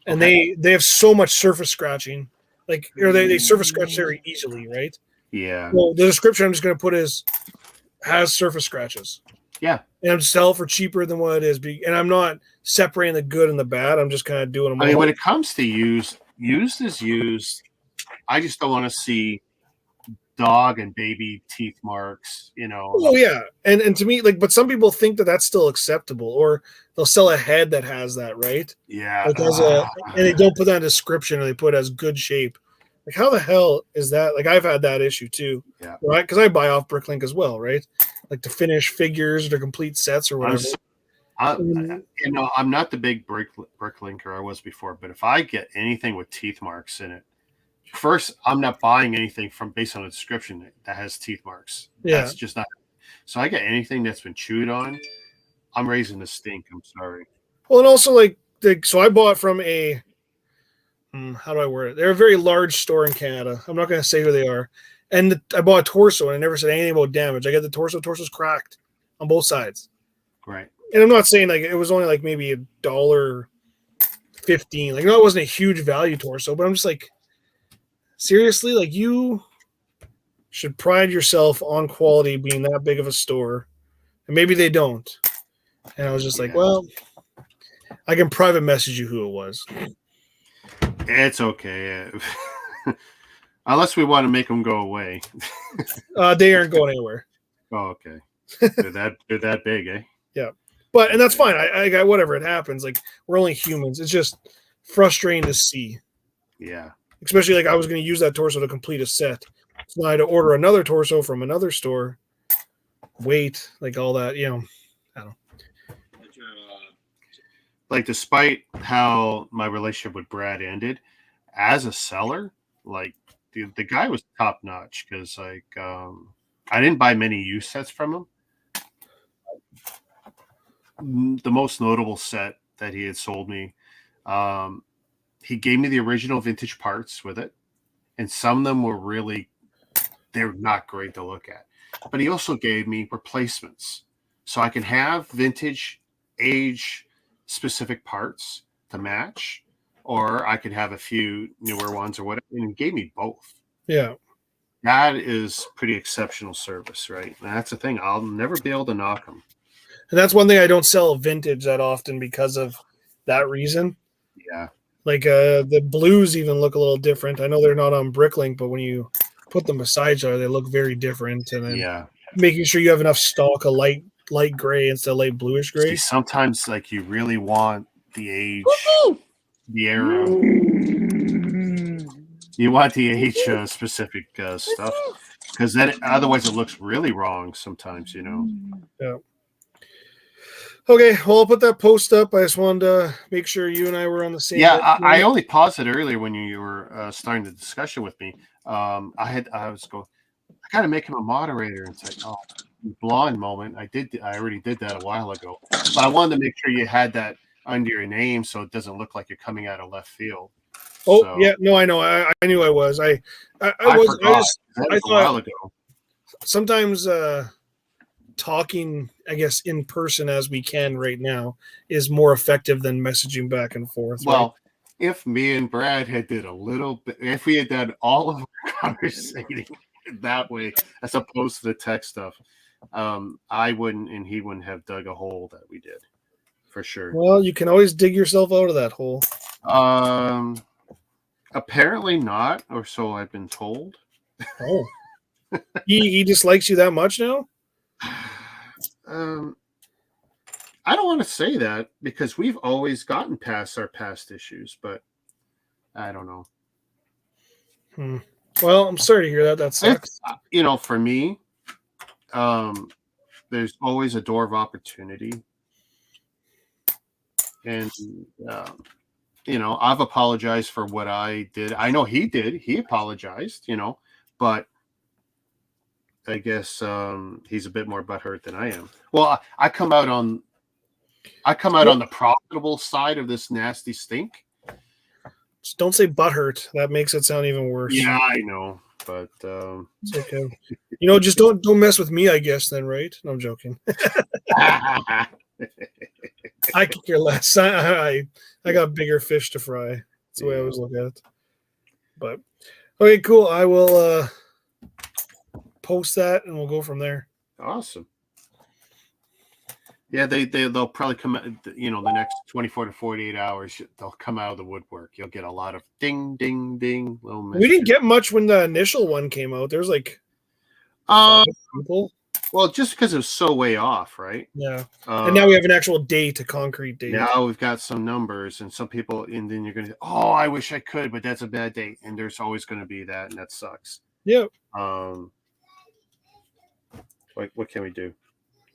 and they have so much surface scratching. Like or they surface scratch very easily, right? Yeah. Well, the description I'm just going to put has surface scratches. Yeah. And I'm sell for cheaper than what it is. And I'm not separating the good and the bad. I'm just kind of doing them. I mean, when it comes to used is used. I just don't want to see dog and baby teeth marks, Oh yeah. And to me, like, but some people think that that's still acceptable, or they'll sell a head that has that, right? Yeah. Like and they don't put that in description, or they put it as good shape. Like, how the hell is that? Like, I've had that issue too. Yeah. Right? Because I buy off BrickLink as well, right? Like to finish figures or to complete sets or whatever. I'm not the big BrickLinker I was before, but if I get anything with teeth marks in it, first, I'm not buying anything from based on the description that has teeth marks. Yeah. That's just not. So I get anything that's been chewed on, I'm raising the stink. I'm sorry. Well, and also so I bought from a how do I word it? They're a very large store in Canada. I'm not going to say who they are. And I bought a torso, and I never said anything about damage. I got the torso. Torso's cracked on both sides. Right. And I'm not saying like it was only like maybe $1.15. Like, no, it wasn't a huge value torso, but I'm just like, seriously, like you should pride yourself on quality being that big of a store. And maybe they don't. And I was just like, well, I can private message you who it was. It's okay. Unless we want to make them go away. They aren't going anywhere. Oh, okay. They're that big, eh? Yeah. And that's fine. I got whatever, it happens. Like, we're only humans. It's just frustrating to see. Yeah. Especially like I was going to use that torso to complete a set. So now I had to order another torso from another store. Wait, like all that, I don't know. Like, despite how my relationship with Brad ended, as a seller, like the guy was top notch because like I didn't buy many used sets from him. The most notable set that he had sold me, he gave me the original vintage parts with it, and some of them were they're not great to look at. But he also gave me replacements, so I can have vintage age specific parts to match, or I could have a few newer ones or whatever. And he gave me both. Yeah. That is pretty exceptional service, right? And that's the thing. I'll never be able to knock them. And that's one thing I don't sell vintage that often because of that reason. Yeah. Like the blues even look a little different. I know they're not on BrickLink, but when you put them beside each other, they look very different. And then making sure you have enough stock of light gray instead of light bluish gray. See, sometimes like you really want the age, the era. You want the age specific stuff because then otherwise it looks really wrong sometimes, Yeah. Okay, well, I'll put that post up. I just wanted to make sure you and I were on the same. Yeah, I only paused it earlier when you were starting the discussion with me. I gotta make him a moderator and say, "Oh, blonde moment." I already did that a while ago, but I wanted to make sure you had that under your name so it doesn't look like you're coming out of left field. Oh, so, yeah, no, I know. I knew I was. I thought a while ago. Sometimes talking, I guess, in person as we can right now is more effective than messaging back and forth. Well, if me and Brad had did a little bit, if we had done all of our conversating that way as opposed to the text stuff, I wouldn't and he wouldn't have dug a hole that we did, for sure. Well, you can always dig yourself out of that hole. Apparently not, or so I've been told. Oh, he dislikes you that much now? I don't want to say that because we've always gotten past our past issues, but I don't know. Well, I'm sorry to hear that. That sucks. For me, there's always a door of opportunity. And, I've apologized for what I did. I know he did. He apologized, but I guess he's a bit more butthurt than I am. Well, I come out on the profitable side of this nasty stink. Just don't say butthurt. That makes it sound even worse. Yeah, I know, but it's okay. Just don't mess with me, I guess. Then, right? No, I'm joking. I could care less. I got bigger fish to fry. That's the way I always look at it. But okay, cool. I will post that and we'll go from there. Awesome. Yeah, they'll probably come out, the next 24 to 48 hours, they'll come out of the woodwork. You'll get a lot of ding, ding, ding. We didn't get much when the initial one came out. There's like people. Well, just because it was so way off, right? Yeah. And now we have an actual date, a concrete date. Now we've got some numbers and some people, and then you're going to, I wish I could, but that's a bad date. And there's always going to be that, and that sucks. Yeah. What can we do?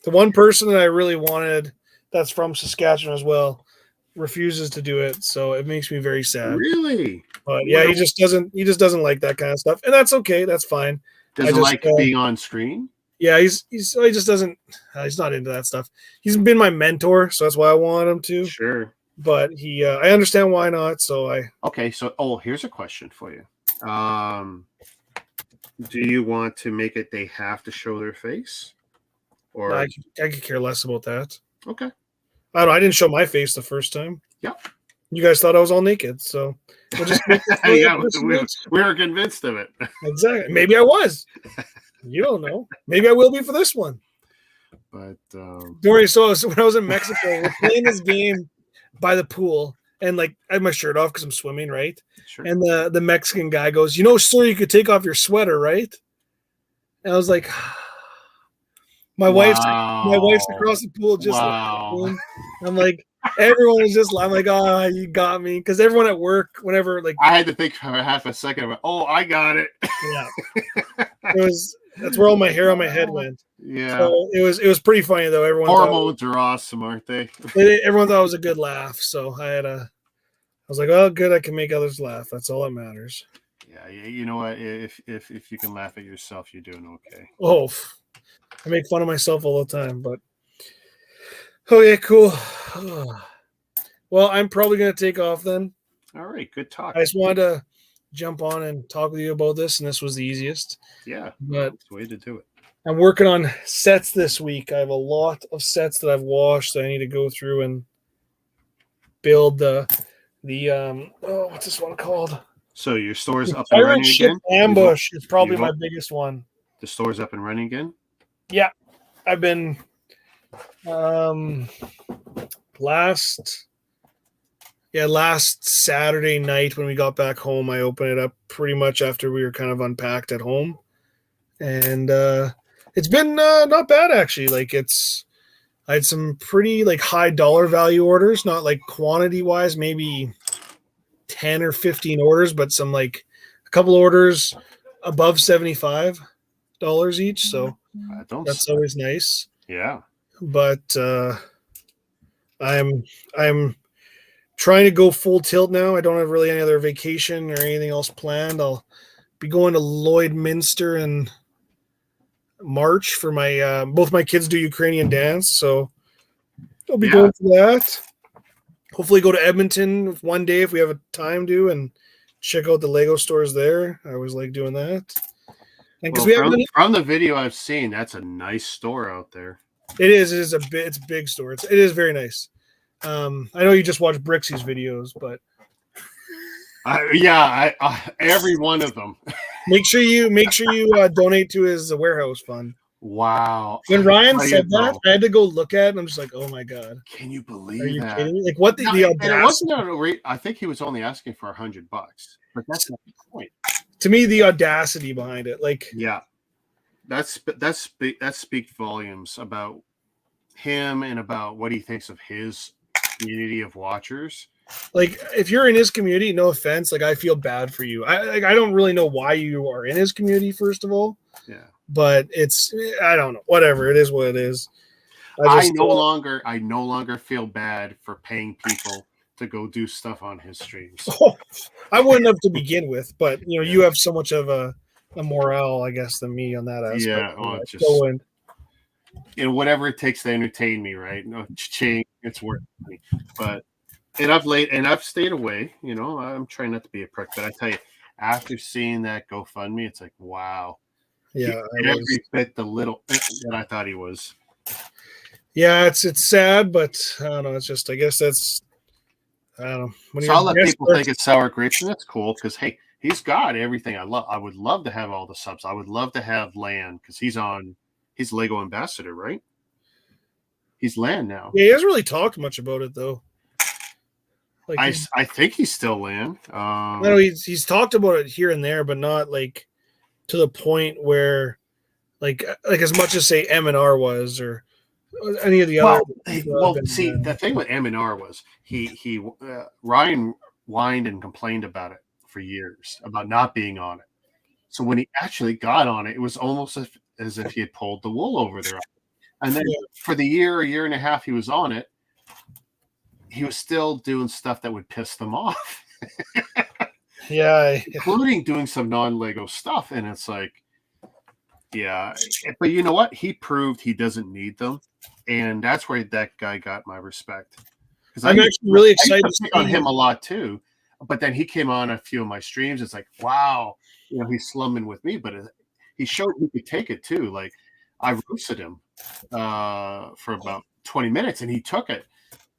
The one person that I really wanted that's from Saskatchewan as well refuses to do it, so it makes me very sad. Really? But yeah, he just doesn't like that kind of stuff, and that's okay. That's fine. Doesn't like being on screen. Yeah, he just doesn't. He's not into that stuff. He's been my mentor, so that's why I want him to. Sure. But I understand why not. So Okay. So, here's a question for you. Do you want to make it they have to show their face, or I could care less about that. Okay. I don't know. I didn't show my face the first time. Yeah. You guys thought I was all naked, so we'll just yeah, we were convinced of it. Exactly. Maybe I was. You don't know. Maybe I will be for this one. But don't worry. So when I was in Mexico, we're playing this game by the pool, and like I have my shirt off because I'm swimming, right? Sure. And the Mexican guy goes, sir, you could take off your sweater, right? And I was like, my wife's across the pool, just laughing. I'm like, everyone was just, I'm like, oh, you got me, because everyone at work, whenever like I had to think for half a second about, I got it. Yeah, that's where all my hair on my head went. Yeah, so it was pretty funny though. Everyone hormones are awesome, aren't they? Everyone thought it was a good laugh, so I was like, oh, good, I can make others laugh. That's all that matters. Yeah, you know what? If you can laugh at yourself, you're doing okay. Oh, I make fun of myself all the time, but yeah, cool. Well, I'm probably gonna take off then. All right, good talk. I just wanted to jump on and talk with you about this, and this was the easiest. Yeah, but that's the way to do it. I'm working on sets this week. I have a lot of sets that I've washed that I need to go through and build the what's this one called? So your store's up and running again? Ambush is probably my biggest one. The store's up and running again? Yeah. I've been last Saturday night when we got back home, I opened it up pretty much after we were kind of unpacked at home. And it's been not bad actually. Like I had some pretty like high dollar value orders, not like quantity wise, maybe 10 or 15 orders, but some like a couple orders above $75 each. So that's always nice. Yeah. But I'm trying to go full tilt now. I don't have really any other vacation or anything else planned. I'll be going to Lloydminster in March for my both my kids do Ukrainian dance, so I'll be going for that. Hopefully go to Edmonton one day if we have a time to, and check out the Lego stores there. I always like doing that. And because from the video I've seen, that's a nice store out there. It's a big store. It is very nice. I know you just watched Brixie's videos, but every one of them. Make sure you donate to his warehouse fund. Wow. When Ryan said that, I had to go look at it, and I'm just like, oh my god. Can you believe Are you that? kidding me? Like what the audacity? It wasn't a rate. I think he was only asking for $100, but that's not the point. To me, the audacity behind it, like that speaks volumes about him and about what he thinks of his community of watchers. Like if you're in his community, no offense, like I feel bad for you. I don't really know why you are in his community, first of all. Yeah. But I don't know. Whatever, it is what it is. I no longer feel bad for paying people to go do stuff on his streams. I wouldn't have to begin with, but you have so much of a morale, I guess, than me on that aspect. Yeah, well, whatever it takes to entertain me, right? No, it's worth it. But I've stayed away. I'm trying not to be a prick, but I tell you, after seeing that GoFundMe, it's like, wow. Yeah, every bit the little that I thought he was. Yeah, it's sad, but I don't know. It's just, I guess that's, I don't know. So I'll let people think it's sour grapes, and that's cool because hey, he's got everything I love. I would love to have all the subs. I would love to have land because he's Lego ambassador, right? He's land now. Yeah, he hasn't really talked much about it though. Like I think he's still land. No, he's talked about it here and there, but not like to the point where like as much as say M&R was or any of the other. Well, see, the thing with M&R was he Ryan whined and complained about it for years about not being on it. So when he actually got on it, it was almost as if he had pulled the wool over their eyes. And then for the year and a half he was on it, he was still doing stuff that would piss them off. Yeah. Including doing some non-Lego stuff. And it's like, yeah. But you know what? He proved he doesn't need them. And that's where that guy got my respect. Because I'm actually really excited to pick on him a lot too. But then he came on a few of my streams. It's like, wow, he's slumming with me. But he showed he could take it too. Like, I roasted him for about 20 minutes and he took it.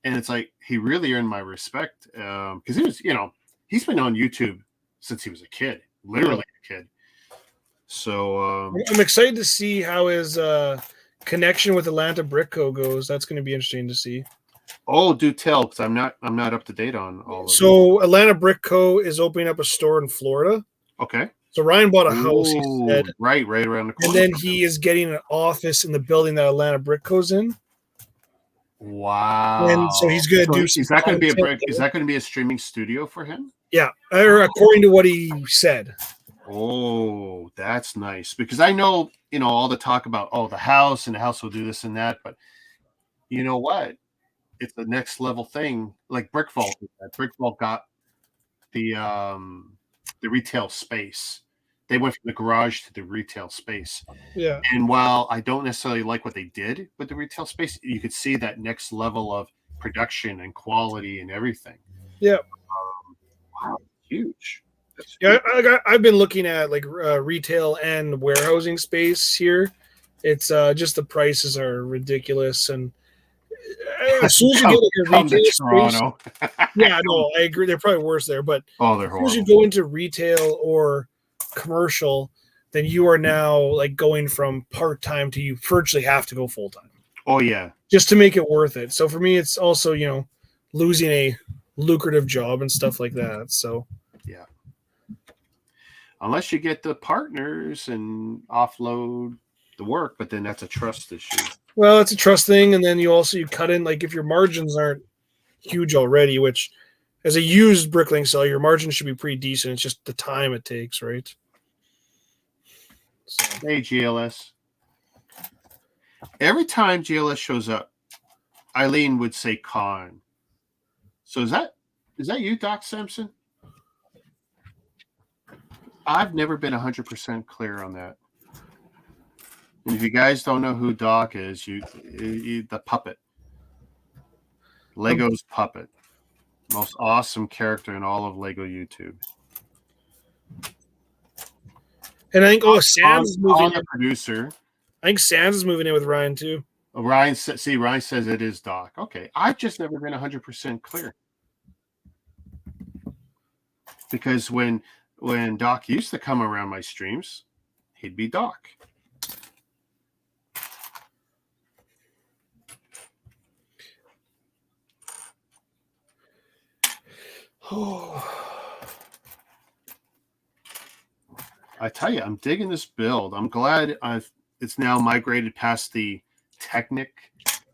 And it's like, he really earned my respect because he was, he's been on YouTube since he was a kid, literally a kid. So I'm excited to see how his connection with Atlanta Brick Co. goes. That's going to be interesting to see. Oh, do tell, because I'm not up to date on all of it. So Atlanta Brick Co. is opening up a store in Florida. Okay. So Ryan bought a house, he said. Right around the corner. And then he is getting an office in the building that Atlanta Brick Co.'s in. Wow. And so he's going to do. Is that going to be a streaming studio for him? Yeah, or according to what he said. Oh, that's nice. Because I know, all the talk about, the house and the house will do this and that. But you know what? It's the next level thing. Like Brick Vault. Brick Vault got the retail space. They went from the garage to the retail space. Yeah. And while I don't necessarily like what they did with the retail space, you could see that next level of production and quality and everything. Yeah. Wow, huge. Yeah, I've been looking at like retail and warehousing space here. It's just the prices are ridiculous, and as soon as you get like a retail Toronto. Space, yeah, no, I agree. They're probably worse there, but they're horrible. As soon as you go into retail or commercial, then you are now like going from part-time to you virtually have to go full-time. Oh yeah, just to make it worth it. So for me, it's also losing a lucrative job and stuff like that. So yeah. Unless you get the partners and offload the work, but then that's a trust issue. Well, it's a trust thing, and then you cut in, like, if your margins aren't huge already, which as a used BrickLink seller, your margins should be pretty decent. It's just the time it takes, right? So. Hey, GLS. Every time GLS shows up, Eileen would say con. So is that you, Doc Simpson? I've never been 100% clear on that. And if you guys don't know who Doc is, you the puppet. Lego's puppet. Most awesome character in all of Lego YouTube. And I think Sans is moving in. The producer. I think Sans is moving in with Ryan too. Ryan says it is Doc. Okay. I've just never been 100% clear. Because when Doc used to come around my streams, he'd be Doc. I tell you, I'm digging this build. I'm glad it's now migrated past the Technic,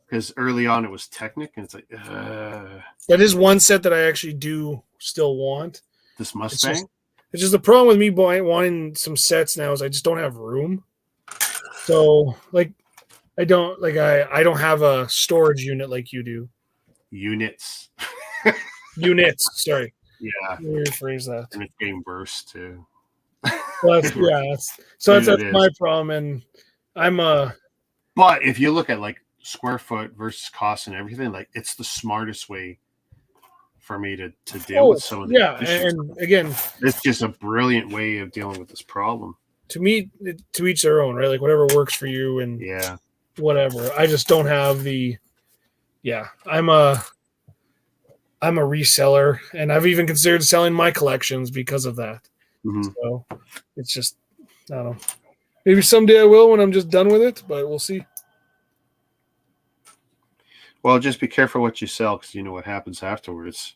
because early on it was Technic, and it's like that is one set that I actually do still want. This Mustang. It's just the problem with me wanting some sets now is I just don't have room. So like I don't have a storage unit like you do. Units. Sorry. Yeah. Let me rephrase that. And it's getting burst too. Well, that's my problem, and But if you look at like square foot versus cost and everything, like it's the smartest way for me to deal with some of the issues. And again, it's just a brilliant way of dealing with this problem. To each their own, right? Like whatever works for you, and whatever. I just don't have the. Yeah, I'm a reseller, and I've even considered selling my collections because of that. Mm-hmm. So it's just, I don't know. Maybe someday I will when I'm just done with it, but we'll see. Well, just be careful what you sell, because you know what happens afterwards.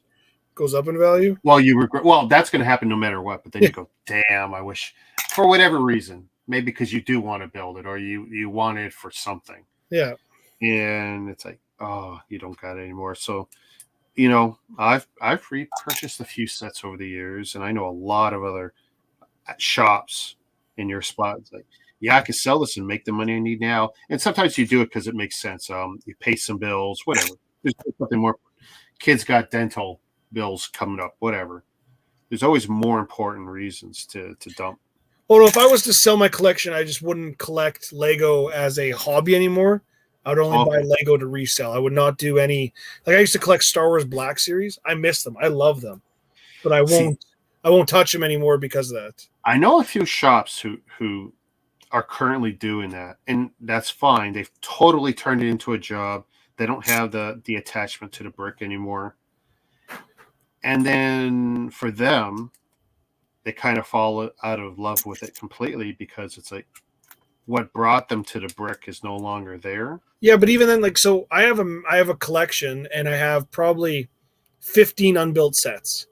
Goes up in value? Well, you regret. Well, that's going to happen no matter what. But then you go, damn, I wish, for whatever reason, maybe because you do want to build it or you want it for something. Yeah. And it's like, oh, you don't got it anymore. So, I've repurchased a few sets over the years, and I know a lot of other shops in your spot. It's like, yeah, I can sell this and make the money I need now. And sometimes you do it because it makes sense. You pay some bills, whatever. There's something more. Kids got dental bills coming up, whatever. There's always more important reasons to dump. Oh no, if I was to sell my collection, I just wouldn't collect Lego as a hobby anymore. I would only buy Lego to resell. I would not do any, like I used to collect Star Wars Black Series. I miss them. I love them. But I won't touch them anymore because of that. I know a few shops who are currently doing that, and that's fine. They've totally turned it into a job. They don't have the attachment to the brick anymore. And then for them, they kind of fall out of love with it completely because it's like what brought them to the brick is no longer there. Yeah, but even then, like, so I have a collection, and I have probably 15 unbuilt sets.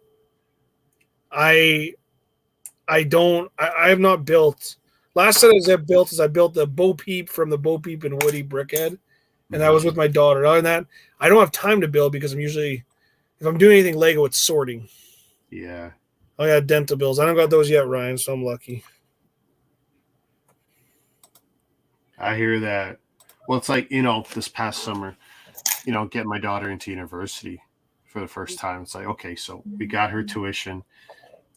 I have not built. Last set I built the Bo Peep from the Bo Peep and Woody Brickhead, and that was with my daughter. Other than that, I don't have time to build because if I'm doing anything Lego, it's sorting. Yeah. Oh yeah, dental bills. I don't got those yet, Ryan, so I'm lucky. I hear that. Well, it's like, this past summer, getting my daughter into university for the first time. It's like, okay, so we got her tuition.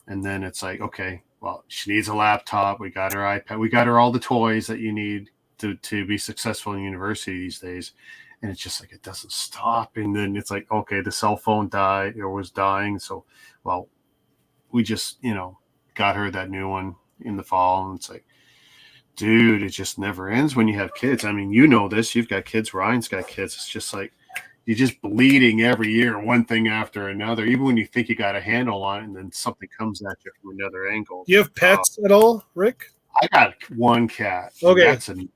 And then it's like, okay, well, she needs a laptop. We got her iPad. We got her all the toys that you need to be successful in university these days. And it's just like, it doesn't stop. And then it's like, okay, the cell phone died or was dying. So, well, we just, got her that new one in the fall. And it's like, dude, it just never ends when you have kids. I mean, this. You've got kids. Ryan's got kids. It's just like you're just bleeding every year, one thing after another. Even when you think you got a handle on it, and then something comes at you from another angle. Do you have pets at all, Rick? I got one cat. Okay, that's enough.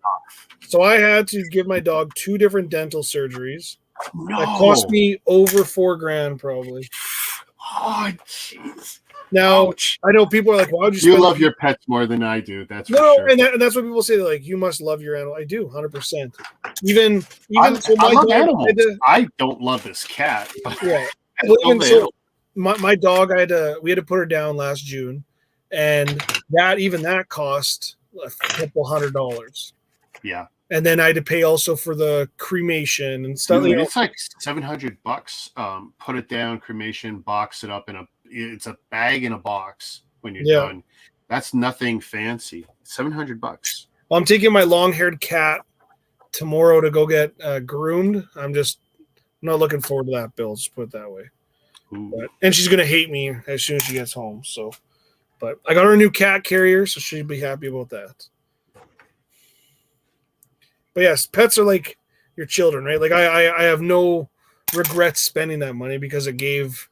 So I had to give my dog 2 different dental surgeries. No. That cost me over $4,000 probably. Oh, jeez. Now, ouch. I know people are like, why would you You love your pets more than I do. That's for sure. And that's what people say. They're like, you must love your animal. I do, 100%. Even I so my love dog, animals. I don't love this cat. But yeah. even so, my dog, we had to put her down last June, and that cost a couple $100. Yeah. And then I had to pay also for the cremation and stuff. Dude, it's like $700. Put it down, cremation, box it up it's a bag in a box when you're done. That's nothing fancy. $700. Well, I'm taking my long-haired cat tomorrow to go get groomed. I'm not looking forward to that, Bill. Just put it that way. And she's gonna hate me as soon as she gets home. So, but I got her a new cat carrier, so she'd be happy about that. But yes, pets are like your children, right? Like I have no regrets spending that money because it gave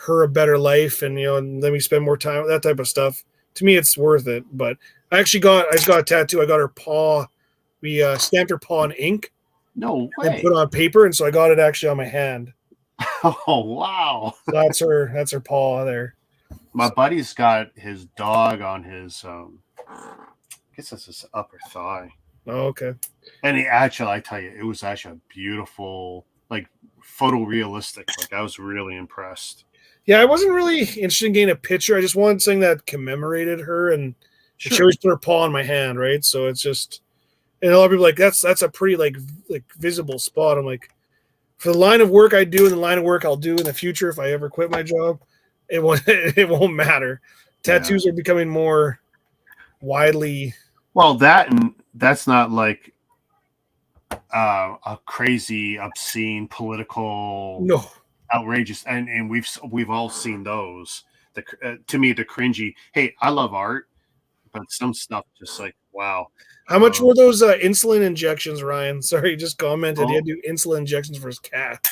her a better life, and and let me spend more time with that type of stuff. To me, it's worth it. But I just got a tattoo. I got her paw. We stamped her paw in ink. No way. And put on paper, and so I got it actually on my hand. Oh wow. That's her paw there. My buddy's got his dog on his I guess that's his upper thigh. Oh, okay. And I tell you, it was actually a beautiful, like photorealistic. Like I was really impressed. Yeah, I wasn't really interested in getting a picture. I just wanted something that commemorated her, and she always put her paw on my hand, right? So it's just, and a lot of people are like, that's a pretty like visible spot. I'm like, for the line of work I do and the line of work I'll do in the future, if I ever quit my job, it won't matter. Tattoos are becoming more widely. Well, that's not like a crazy, obscene, political, outrageous, and we've all seen those. To me, the cringy. Hey, I love art, but some stuff just like wow. How much were those insulin injections, Ryan? Sorry, just commented. He had to do insulin injections for his cat.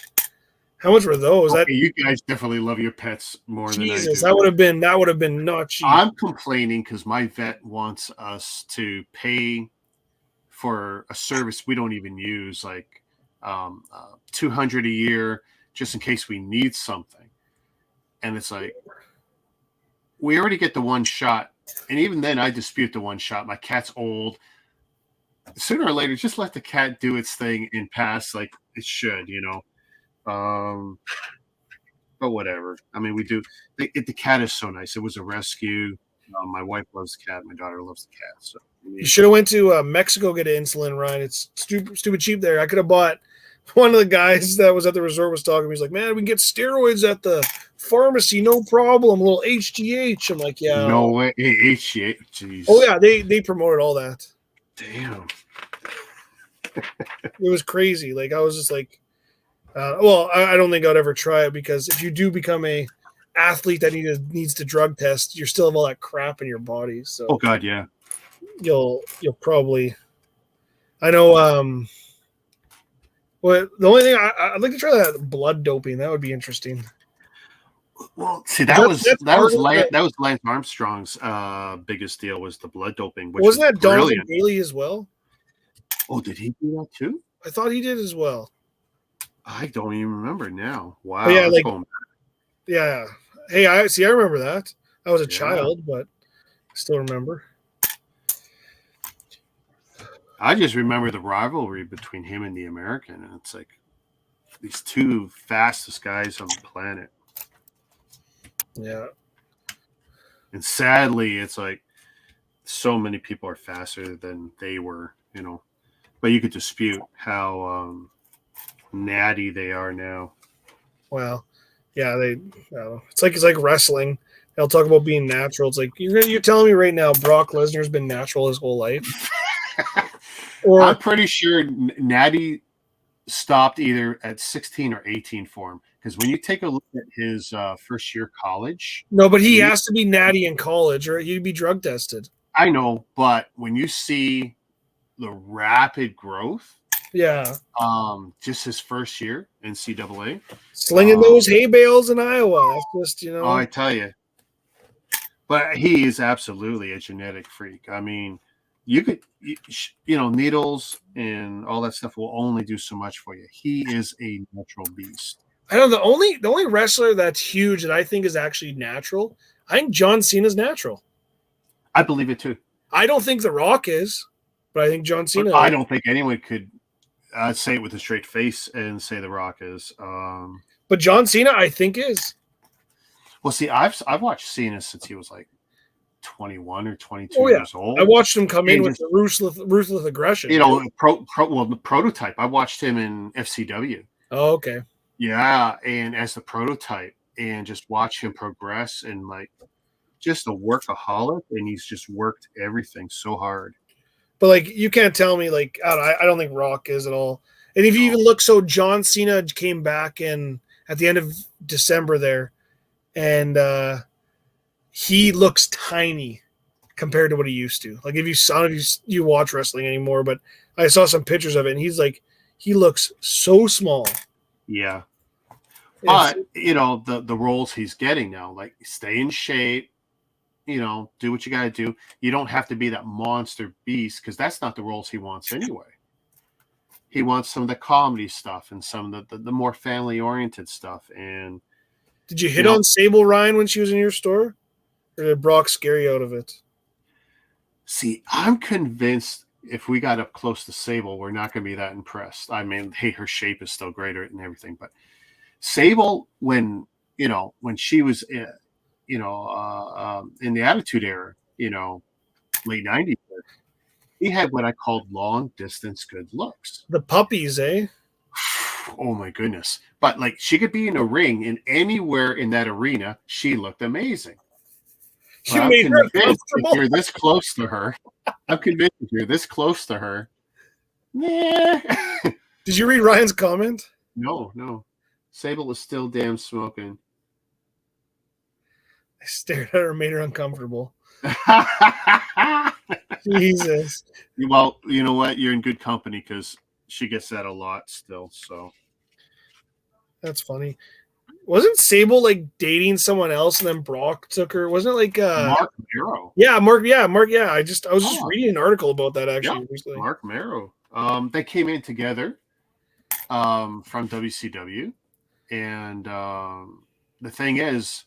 How much were those? Okay, you guys definitely love your pets more than I do. Jesus, that would have been not cheap. I'm complaining because my vet wants us to pay for a service we don't even use, like $200 a year, just in case we need something. And it's like, we already get the one shot, and even then, I dispute the one shot. My cat's old. Sooner or later, just let the cat do its thing and pass like it should, But whatever. I mean, we do. The cat is so nice. It was a rescue. My wife loves the cat. My daughter loves the cat. So you should have went to Mexico get insulin, Ryan. It's stupid cheap there. I could have bought one of the guys that was at the resort was talking. He's like, "Man, we can get steroids at the pharmacy, no problem. A little HGH." I'm like, "Yeah, No way. Hey, HGH. Jeez. oh yeah, they promoted all that. Damn. It was crazy. Like I was just like, well, I don't think I'd ever try it because if you do become a athlete that needs to drug test, you're still have all that crap in your body. So Oh God, yeah. you'll probably. I know. Well, the only thing I'd like to try that blood doping. That would be interesting. Well, see, that was Lance Armstrong's biggest deal was the blood doping. Which Wasn't that Donovan brilliant. Bailey as well? Oh, did he do that too? I thought he did as well. I don't even remember now. Wow. But yeah, that's like, going back. yeah. Hey, I remember that. I was a child, but I still remember. I just remember the rivalry between him and the American, and it's like these two fastest guys on the planet. Yeah. And sadly, it's like so many people are faster than they were, you know. But you could dispute how natty they are now. Well, yeah, it's like wrestling. They'll talk about being natural. It's like you're telling me right now Brock Lesnar's been natural his whole life. Or I'm pretty sure Natty stopped either at 16 or 18 for him. Because when you take a look at his first year college. No, but he has to be natty in college or he'd be drug tested. I know, but when you see the rapid growth, just his first year in NCAA. Slinging those hay bales in Iowa. That's just, Oh, I tell you. But he is absolutely a genetic freak. I mean, you could, needles and all that stuff will only do so much for you. He is a natural beast. I know the only wrestler that's huge that I think is actually natural. I think John Cena's natural. I believe it too. I don't think The Rock is, but I think John Cena. I don't think anyone could say it with a straight face and say The Rock is. But John Cena, I think, is. Well, see, I've watched Cena since he was like 21 or 22 years old. I watched him come in with the ruthless aggression. The prototype. I watched him in FCW. Oh, okay. Yeah, and as the prototype, and just watch him progress, and like just a workaholic, and he's just worked everything so hard. But like, you can't tell me like I don't think Rock is at all. And if you even look, so John Cena came back at the end of December there, and he looks tiny compared to what he used to. Like if you watch wrestling anymore, but I saw some pictures of it, and he looks so small. Yeah. But, the roles he's getting now, like stay in shape, do what you got to do. You don't have to be that monster beast because that's not the roles he wants anyway. He wants some of the comedy stuff and some of the more family-oriented stuff. And did you hit on Sable Ryan when she was in your store? Or did Brock scare you out of it? See, I'm convinced if we got up close to Sable, we're not going to be that impressed. I mean, hey, her shape is still greater and everything, but Sable, when she was, in the Attitude Era, late 90s, he had what I called long distance good looks. The puppies, eh? Oh my goodness! But like, she could be in a ring, and anywhere in that arena, she looked amazing. You made her if you're this close to her, I'm convinced if you're this close to her. Nah. Did you read Ryan's comment? No. Sable is still damn smoking. I stared at her and made her uncomfortable. Jesus. Well, you know what? You're in good company because she gets that a lot still. So that's funny. Wasn't Sable like dating someone else and then Brock took her? Wasn't it like Mark Mero? Yeah, Mark. Yeah, Mark. Yeah, I was just reading an article about that actually recently. Mark Mero. They came in together from WCW, and the thing is,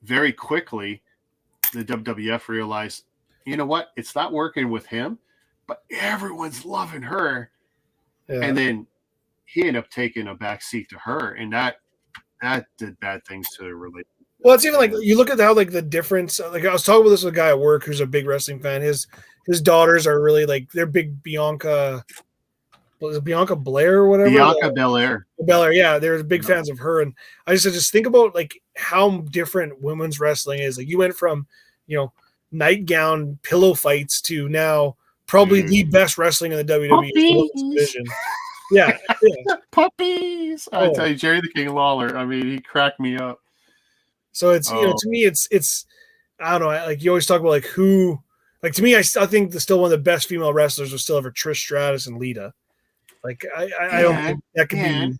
very quickly, the WWF realized, you know what? It's not working with him, but everyone's loving her, and then he ended up taking a back seat to her, and that did bad things to the relationship. Well, it's even like you look at how like the difference. Like I was talking with this with a guy at work who's a big wrestling fan. His daughters are really like they're big Bianca Was it Bianca Blair or whatever? Bianca Belair. Belair, yeah, they're big fans of her, and I just think about like how different women's wrestling is. Like you went from, nightgown pillow fights to now probably the best wrestling in the WWE division. Yeah, Puppies. I tell you, Jerry the King Lawler. I mean, he cracked me up. So it's to me it's I don't know. Like you always talk about like who. Like to me, I think still one of the best female wrestlers was still ever Trish Stratus and Lita. Like I don't think that could be.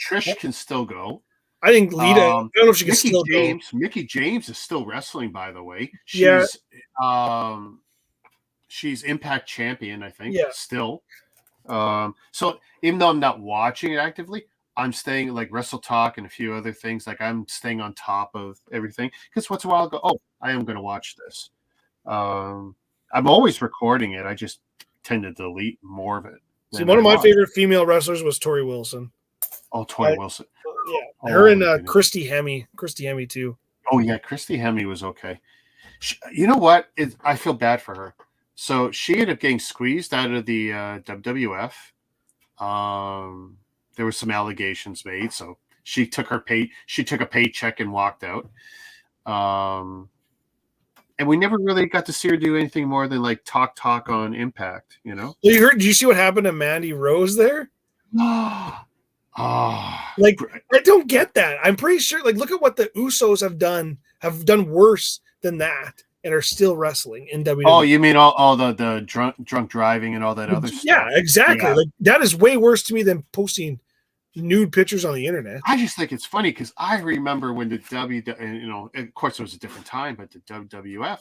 Trish can still go. I think Lita. I don't know if she can still go. Mickey James is still wrestling, by the way. She's Impact champion, I think. Yeah. Still. So even though I'm not watching it actively, I'm staying like Wrestle Talk and a few other things. Like I'm staying on top of everything because once in a while I go, oh, I am going to watch this. I'm always recording it. I just tend to delete more of it. See, one of my favorite female wrestlers was Tori Wilson. Oh, Tori Wilson. Yeah, her and Christy Hemme. Christy Hemme too. Oh yeah, Christy Hemme was okay. You know what? I feel bad for her. So she ended up getting squeezed out of the WWF. There were some allegations made, so she took a paycheck and walked out. And we never really got to see her do anything more than like talk on Impact, Well, did you see what happened to Mandy Rose there? Like, I don't get that. I'm pretty sure, like, look at what the Usos have done worse than that and are still wrestling in WWE. Oh, you mean all the drunk driving and all that other stuff? Yeah, exactly. Yeah. Like that is way worse to me than posting nude pictures on the internet. I just think it's funny because I remember when the of course it was a different time, but the WWF,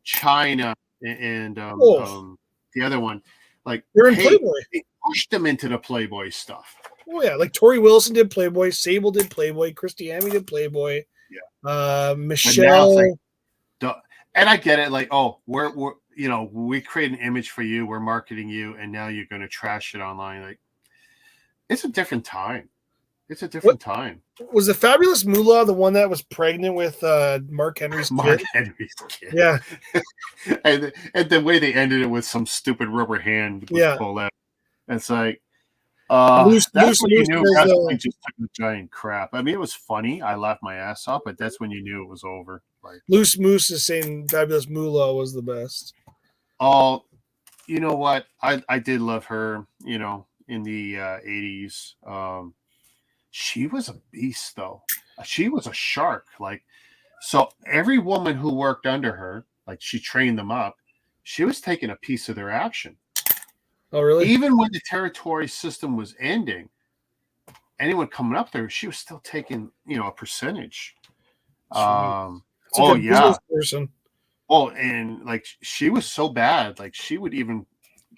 China and the other one, like they're in Playboy. They pushed them into the Playboy stuff. Oh yeah, like Tori Wilson did Playboy, Sable did Playboy, Christy Hemme did Playboy. Yeah, Michelle. And I get it, like, oh, we're we create an image for you, we're marketing you, and now you're going to trash it online, like. It's a different time. It's a different time. Was the Fabulous Moolah the one that was pregnant with Mark Henry's kid? Yeah. and the way they ended it with some stupid rubber hand pulled out. It's like, that's when you knew wrestling just took a giant crap. I mean, it was funny. I laughed my ass off, but that's when you knew it was over. Like, Loose Moose is saying Fabulous Moolah was the best. Oh, you know what? I did love her, in the 80s. She was a beast, though. She was a shark. Like, so every woman who worked under her, like she trained them up, she was taking a piece of their action. Oh, really? Even when the territory system was ending, anyone coming up there, she was still taking, a percentage. Person. Oh, and like she was so bad, like she would even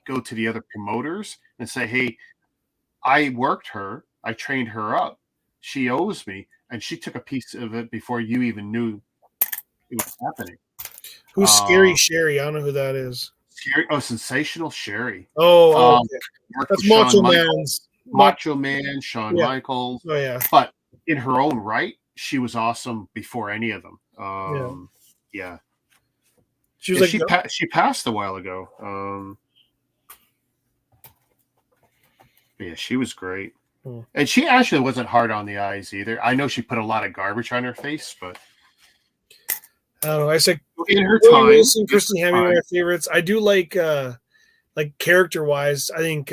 go to the other promoters and say, hey, I worked her, I trained her up, she owes me, and she took a piece of it before you even knew it was happening. Who's Scary Sherry? I don't know who that is. Sensational Sherry. Oh, okay. That's Macho Man, Shawn Michaels. Oh yeah. But in her own right, she was awesome before any of them. Yeah. She was she passed a while ago. Yeah, she was great. And she actually wasn't hard on the eyes either. I know she put a lot of garbage on her face, but I don't know. I said in her time, Wilson, Christy Hemme are my favorites. I do like character wise. I think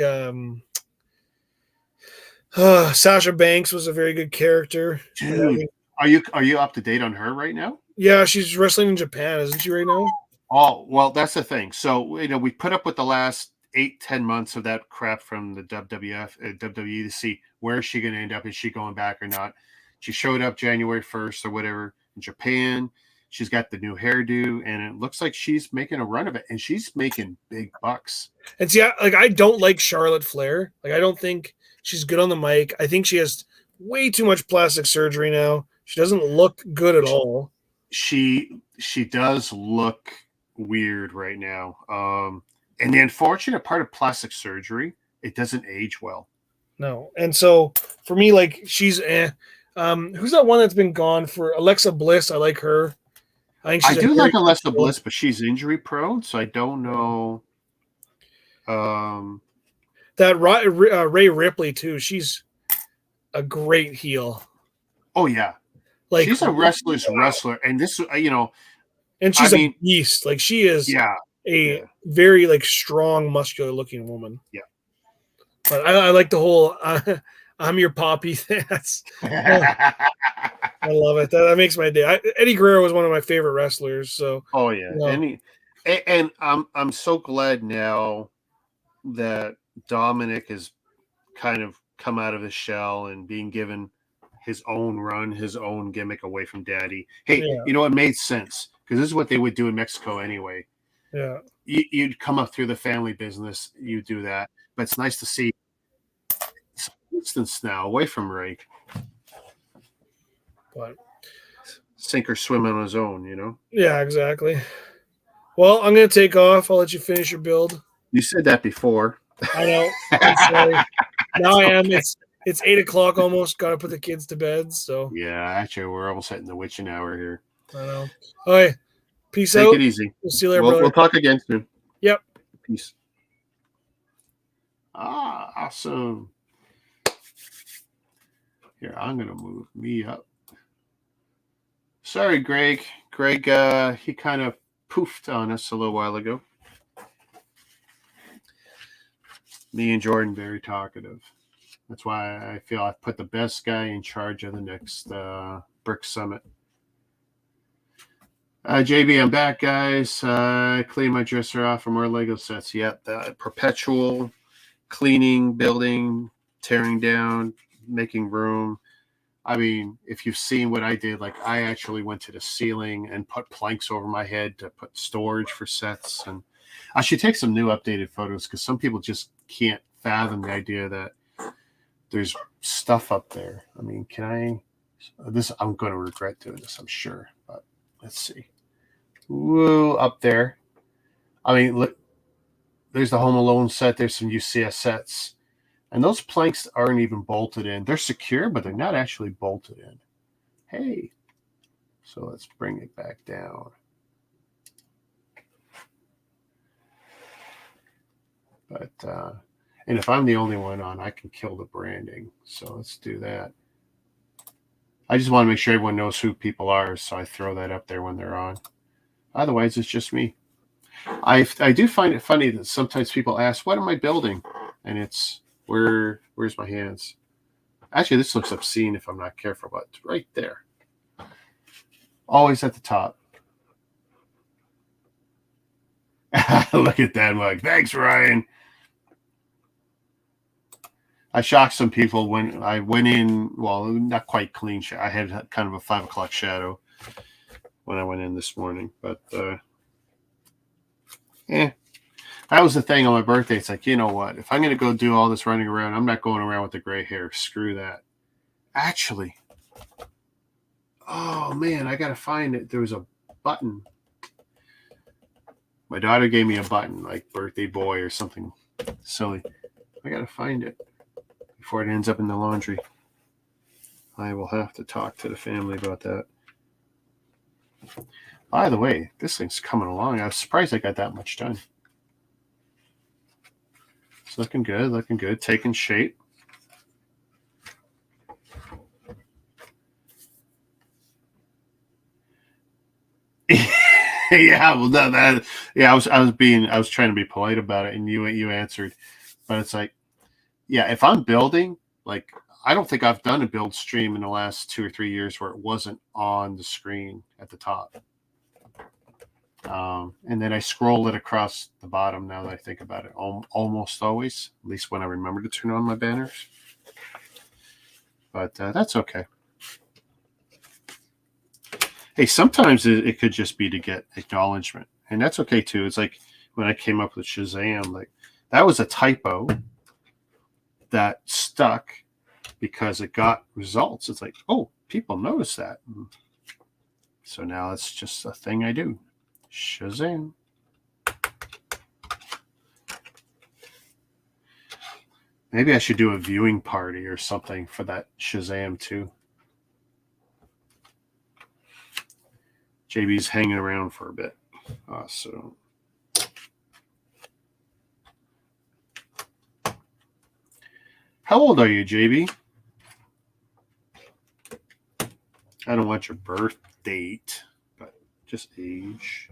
Sasha Banks was a very good character. Dude, are you up to date on her right now? Yeah, she's wrestling in Japan, isn't she right now? Oh, well, that's the thing. So, we put up with the last 8-10 months of that crap from the WWE to see where is she going to end up. Is she going back or not? She showed up January 1st or whatever in Japan. She's got the new hairdo, and it looks like she's making a run of it, and she's making big bucks. And see, I don't like Charlotte Flair. Like, I don't think she's good on the mic. I think she has way too much plastic surgery now. She doesn't look good at all. She does look weird right now. And the unfortunate part of plastic surgery, it doesn't age well. No. And so for me, like, she's who's that one that's been gone for Alexa Bliss? I like her. I do like Alexa Bliss, but she's injury prone, so I don't know. That Ray Ripley too. She's a great heel. Oh yeah, Like she's a wrestler's wrestler, and this, and she's a beast. Like she is yeah, a very like strong, muscular looking woman. Yeah. But I like the whole I'm your poppy. That's I love it. That makes my day. Eddie Guerrero was one of my favorite wrestlers. So oh yeah, and I'm so glad now that Dominic has kind of come out of his shell and being given his own run, his own gimmick away from Daddy. Hey, it made sense because this is what they would do in Mexico anyway. Yeah, you'd come up through the family business, you do that, but it's nice to see some distance now away from Ray. But sink or swim on his own, Yeah, exactly. Well, I'm gonna take off. I'll let you finish your build. You said that before. I know. I'm sorry. Now I am. It's 8:00 almost. Got to put the kids to bed. So yeah, actually, we're almost hitting the witching hour here. I know. All right. Peace out. Take it easy. We'll see you later, brother. We'll talk again soon. Yep. Peace. Awesome. Here, I'm gonna move me up. Sorry, Greg. Greg, he kind of poofed on us a little while ago. Me and Jordan, very talkative. That's why I feel I've put the best guy in charge of the next Brick Summit. JB, I'm back, guys. Clean my dresser off for more Lego sets. Yep, the perpetual cleaning, building, tearing down, making room. I mean, if you've seen what I did, like I actually went to the ceiling and put planks over my head to put storage for sets. And I should take some new updated photos because some people just can't fathom the idea that there's stuff up there. I mean, I'm going to regret doing this, I'm sure, but let's see. Whoa, up there. I mean, look, there's the Home Alone set. There's some UCS sets. And those planks aren't even bolted in. They're secure, but they're not actually bolted in. Hey. So let's bring it back down. But, and if I'm the only one on, I can kill the branding. So let's do that. I just want to make sure everyone knows who people are, so I throw that up there when they're on. Otherwise, it's just me. I do find it funny that sometimes people ask, what am I building? And it's, where's my hands? Actually, this looks obscene if I'm not careful, but right there. Always at the top. Look at that mug. Thanks, Ryan. I shocked some people when I went in, well, not quite clean. I had kind of a 5 o'clock shadow when I went in this morning, but that was the thing on my birthday. It's like, you know what? If I'm going to go do all this running around, I'm not going around with the gray hair. Screw that. Actually, oh man, I got to find it. There was a button. My daughter gave me a button, like birthday boy or something silly. I got to find it before it ends up in the laundry. I will have to talk to the family about that. By the way, this thing's coming along. I was surprised I got that much done. It's looking good, taking shape. Yeah, well, I was trying to be polite about it, and you answered, but it's like, yeah, if I'm building, like, I don't think I've done a build stream in the last 2 or 3 years where it wasn't on the screen at the top. And then I scroll it across the bottom now that I think about it, almost always, at least when I remember to turn on my banners. But that's okay. Hey, sometimes it could just be to get acknowledgement, and that's okay too. It's like when I came up with Shazam, like that was a typo that stuck because it got results. It's like, oh, people notice that. So now it's just a thing I do. Shazam. Maybe I should do a viewing party or something for that Shazam too. JB's hanging around for a bit. So How old are you, JB? I don't want your birth date, but just age.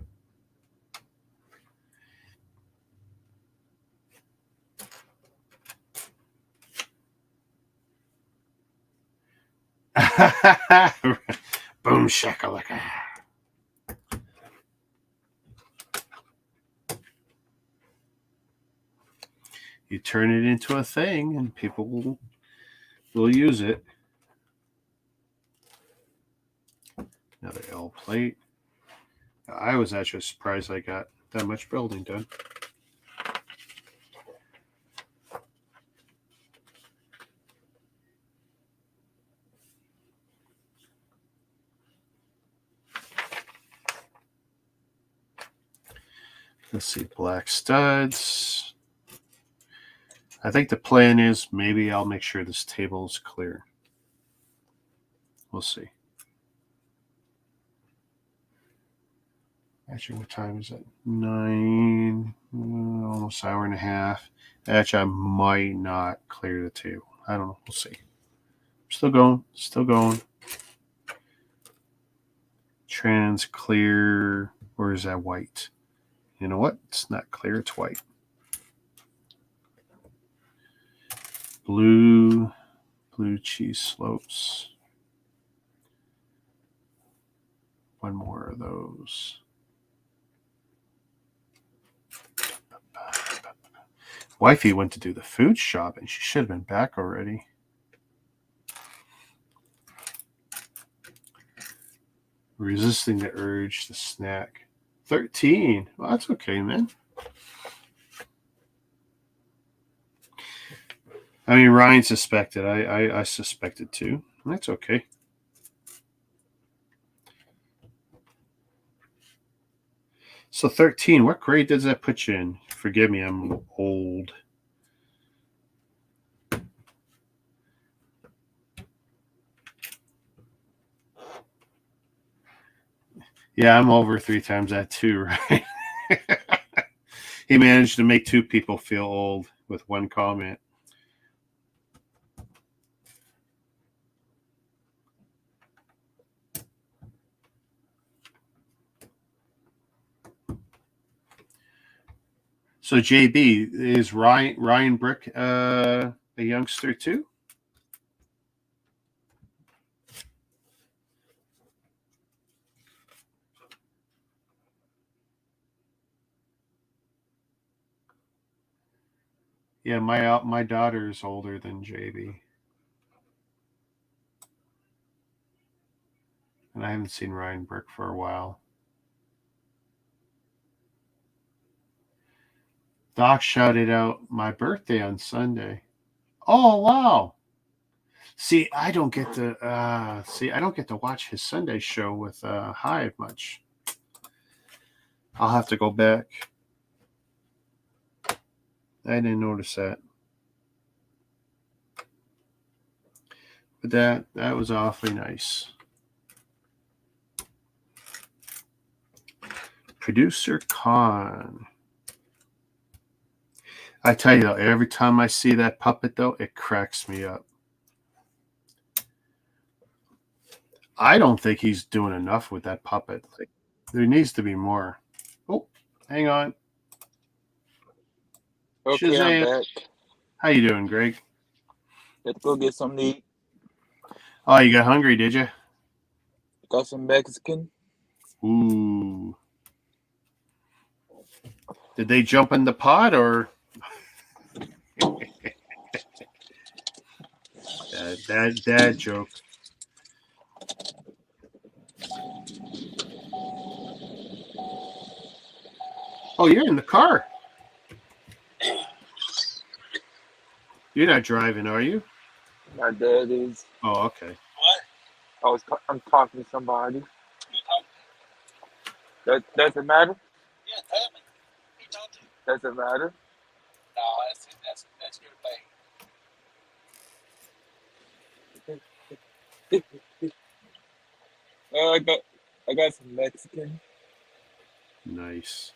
Boom shakalaka. You turn it into a thing and people will use it. Another L plate. I was actually surprised I got that much building done. Let's see, black studs. I think the plan is maybe I'll make sure this table is clear. We'll see. Actually, what time is it? 9, almost hour and a half. Actually, I might not clear the table. I don't know. We'll see. Still going. Still going. Trans clear. Or is that white? You know what? It's not clear. It's white. Blue cheese slopes. One more of those. Wifey went to do the food shopping. She should have been back already. Resisting the urge to snack. 13. Well, that's okay, man. I mean, Ryan suspected. I suspected too. That's okay. So 13, what grade does that put you in? Forgive me, I'm old. Yeah, I'm over 3 times that too, right? He managed to make 2 people feel old with one comment. So JB, is Ryan Brick a youngster too? Yeah, my daughter is older than JB. And I haven't seen Ryan Brick for a while. Doc shouted out my birthday on Sunday. Oh wow! See, I don't get to watch his Sunday show with Hive much. I'll have to go back. I didn't notice that. But that was awfully nice. Producer Con. I tell you though, every time I see that puppet though, it cracks me up. I don't think he's doing enough with that puppet. Like, there needs to be more. Oh, hang on. Okay, Shazam. I'm back. How you doing, Greg? Let's go get something to eat. Oh, you got hungry, did you? Got some Mexican. Ooh. Did they jump in the pot or? Dad joke. Oh, you're in the car. You're not driving, are you? My dad is. Oh, okay. I'm talking to somebody. That doesn't matter. Yeah, tell me. He talked to you. Doesn't matter. No, that's your thing. I got some Mexican. Nice.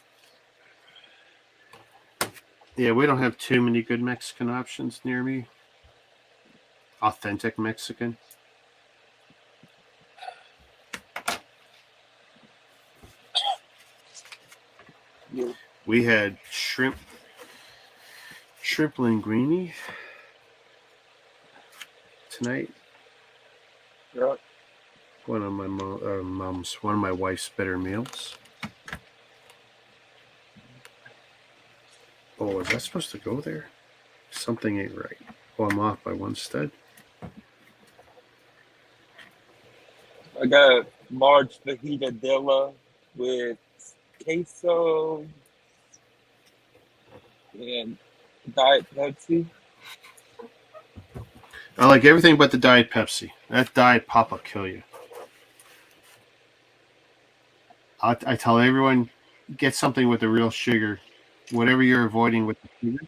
Yeah, we don't have too many good Mexican options near me. Authentic Mexican. Yeah. We had shrimp linguine tonight. Yeah. One of my one of my wife's better meals. Oh, is that supposed to go there? Something ain't right. Oh, I'm off by one stud. I got large fajita with queso and Diet Pepsi. I like everything but the Diet Pepsi. That Diet Pop will kill you. I tell everyone, get something with the real sugar. Whatever you're avoiding with the sugar,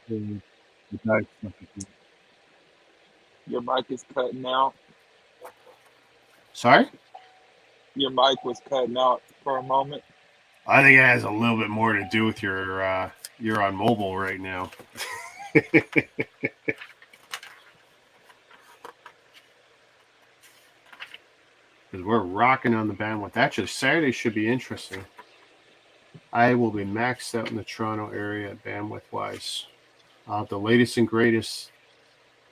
the Diet stuff is good. Your mic is cutting out. Sorry? Your mic was cutting out for a moment. I think it has a little bit more to do with you're on mobile right now. Because we're rocking on the bandwidth. Actually, Saturday should be interesting. I will be maxed out in the Toronto area bandwidth-wise. The latest and greatest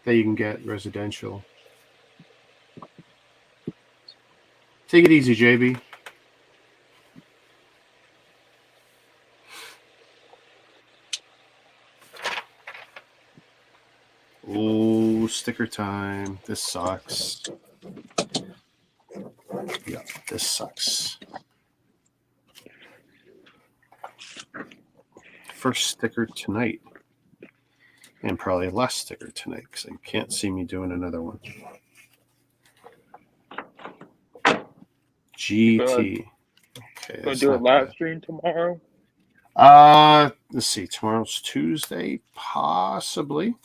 that you can get residential. Take it easy, JB. Oh, sticker time. This sucks. Yeah, this sucks. First sticker tonight. And probably last sticker tonight because I can't see me doing another one. GT. Okay, Gonna do a live stream tomorrow. Let's see. Tomorrow's Tuesday, possibly.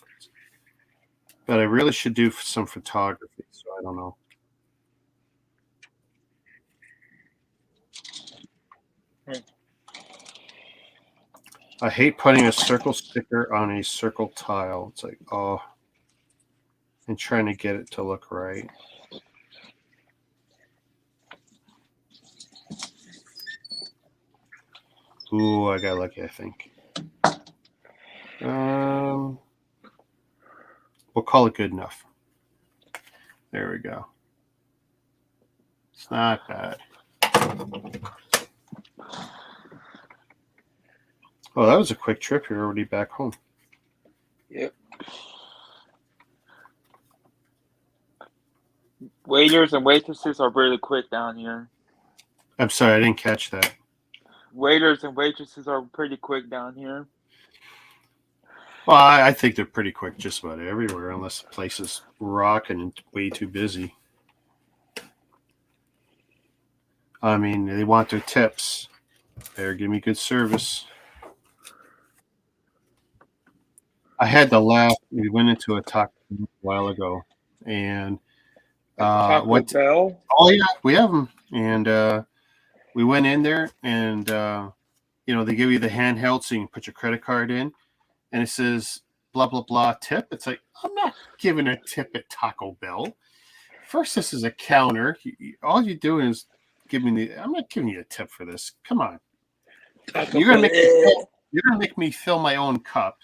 But I really should do some photography, so I don't know. I hate putting a circle sticker on a circle tile. It's like, oh, and trying to get it to look right. Ooh, I got lucky, I think. We'll call it good enough. There we go. It's not bad. Oh, that was a quick trip. You're already back home. Yep. Waiters and waitresses are really quick down here. I'm sorry, I didn't catch that. Waiters and waitresses are pretty quick down here. Well, I think they're pretty quick just about everywhere, unless the place is rocking and way too busy. I mean, they want their tips. Better give me good service. I had to laugh. We went into a taco a while ago, and Taco Bell. Oh yeah, we have them, and we went in there, and they give you the handheld so you can put your credit card in, and it says blah blah blah tip. It's like, I'm not giving a tip at Taco Bell. First, this is a counter. All you're doing is giving me. I'm not giving you a tip for this. Come on, you're gonna make me fill my own cup,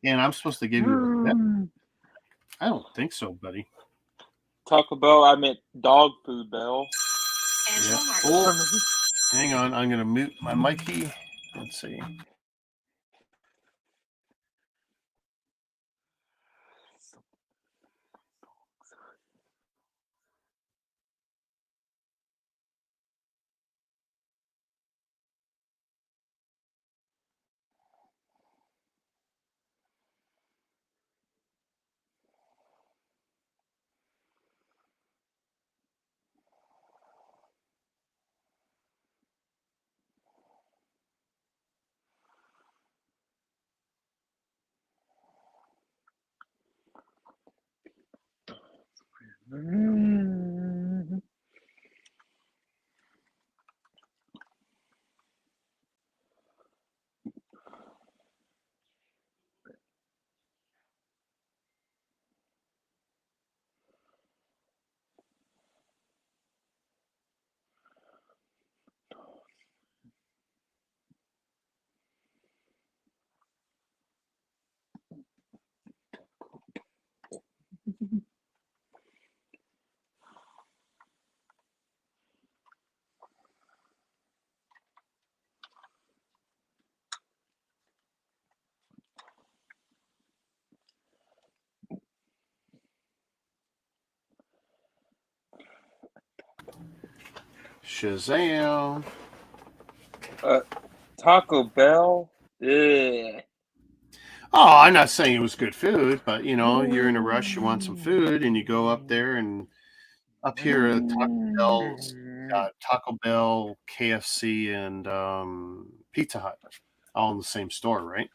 and I'm supposed to give you a tip? I don't think so, buddy. Taco Bell, I meant dog food Bell. Yeah. Oh, hang on, I'm gonna mute my Mikey. Let's see. Shazam. Taco Bell. Yeah. Oh, I'm not saying it was good food, but you're in a rush, you want some food, and you go up there, and up here at Taco Bell, KFC, and Pizza Hut, all in the same store, right?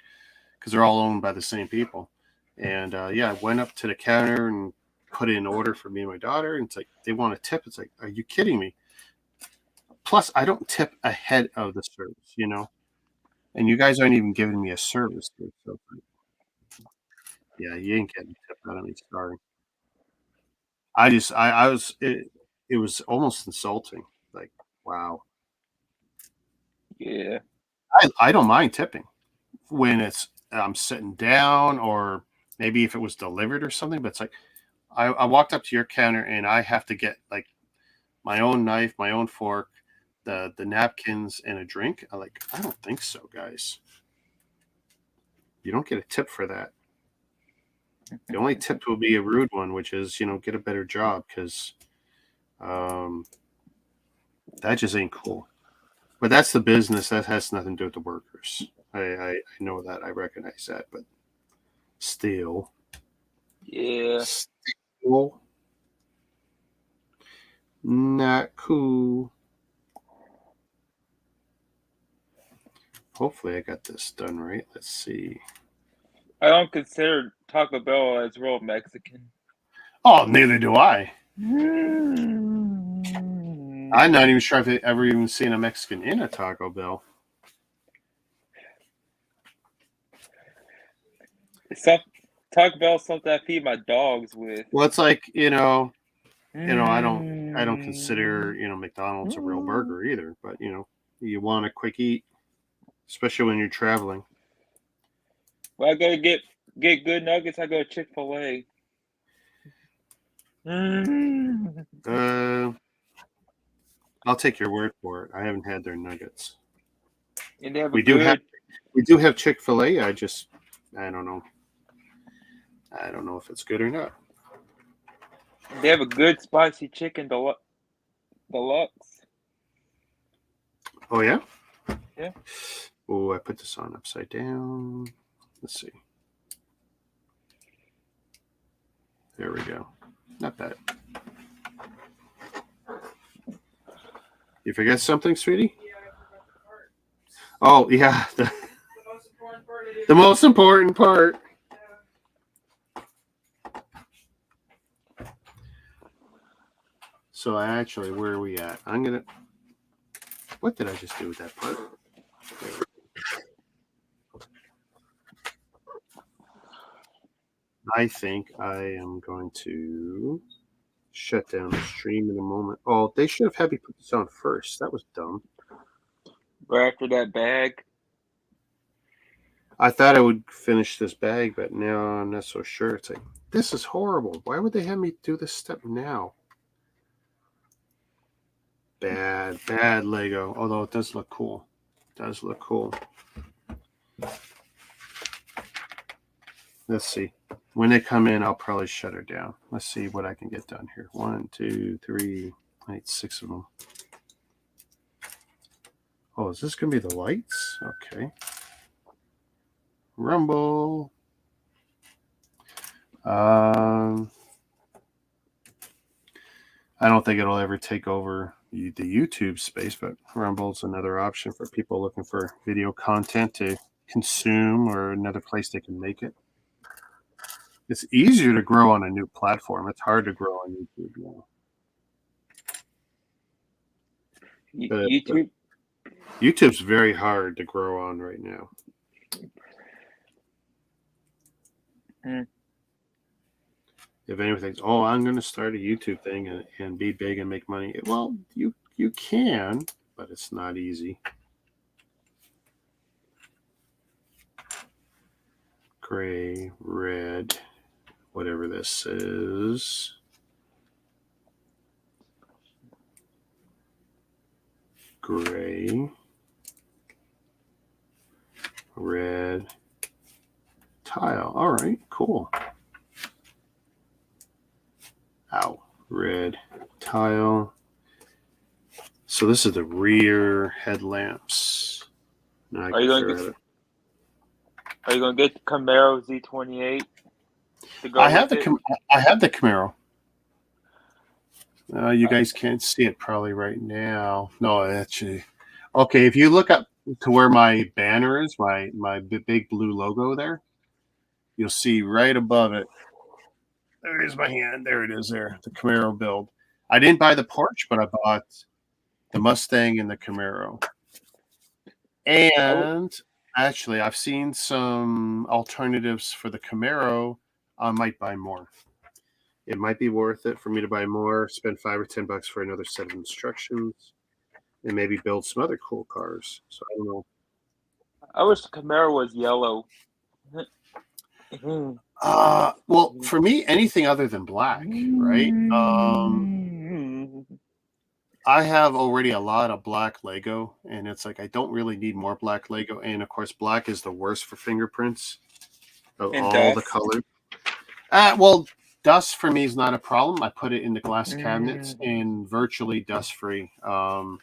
Because they're all owned by the same people. And I went up to the counter and put in an order for me and my daughter, and it's like they want a tip. It's like, are you kidding me? Plus, I don't tip ahead of the service, and you guys aren't even giving me a service. So, yeah, you ain't getting a tip out of me. Sorry. I was it was almost insulting. Like, wow. Yeah. I don't mind tipping when it's I'm sitting down, or maybe if it was delivered or something. But it's like I walked up to your counter and I have to get like my own knife, my own fork, the napkins, and a drink. I don't think so, guys. You don't get a tip for that. The only tip will be a rude one, which is get a better job, because that just ain't cool. But that's the business. That has nothing to do with the workers. I know that. I recognize that. But still. Yeah. Still not cool. Hopefully I got this done right. Let's see. I don't consider Taco Bell as real Mexican. Oh, neither do I. I'm not even sure if I've ever even seen a Mexican in a Taco Bell. Taco Bell is something I feed my dogs with. Well, it's like I don't consider McDonald's a real burger either. But you want a quick eat, especially when you're traveling. When I go get good nuggets, I go to Chick-fil-A. I'll take your word for it. I haven't had their nuggets. And they have We do have Chick-fil-A. I don't know. I don't know if it's good or not. They have a good spicy chicken deluxe. Oh yeah? Yeah. Oh, I put this on upside down. Let's see. There we go. Not bad. You forget something, sweetie? Oh, yeah. The most important part. So actually, where are we at? What did I just do with that part? I think I am going to shut down the stream in a moment. Oh, they should have had me put this on first. That was dumb. Right after that bag. I thought I would finish this bag, but now I'm not so sure. It's like, this is horrible. Why would they have me do this step now? Bad Lego. Although it does look cool. Let's see. When they come in, I'll probably shut her down. Let's see what I can get done here. 1, 2, 3. I need 6 of them. Oh, is this going to be the lights? Okay. Rumble. I don't think it'll ever take over the YouTube space, but Rumble's another option for people looking for video content to consume, or another place they can make it. It's easier to grow on a new platform. It's hard to grow on YouTube now. YouTube's very hard to grow on right now. If anyone thinks, oh, I'm going to start a YouTube thing and be big and make money, well, you can, but it's not easy. Gray, red, whatever this is. Gray, red, tile. All right, cool. Ow, red, tile. So this is the rear headlamps. Now Are you gonna get the Camaro Z28 to go I have with it? I have the Camaro. You guys can't see it probably right now. No, actually. Okay, if you look up to where my banner is, my big blue logo there, you'll see right above it. There is my hand. There it is there, the Camaro build. I didn't buy the Porsche, but I bought the Mustang and the Camaro. And actually, I've seen some alternatives for the Camaro. I might buy more. It might be worth it for me to buy more, spend $5 or $10 for another set of instructions, and maybe build some other cool cars. So I don't know. I wish the Camaro was yellow. Well, for me, anything other than black, right? I have already a lot of black Lego, and it's like I don't really need more black Lego. And of course, black is the worst for fingerprints of And all the dust. colors. Well, dust for me is not a problem. I put it in the glass cabinets and virtually dust free. The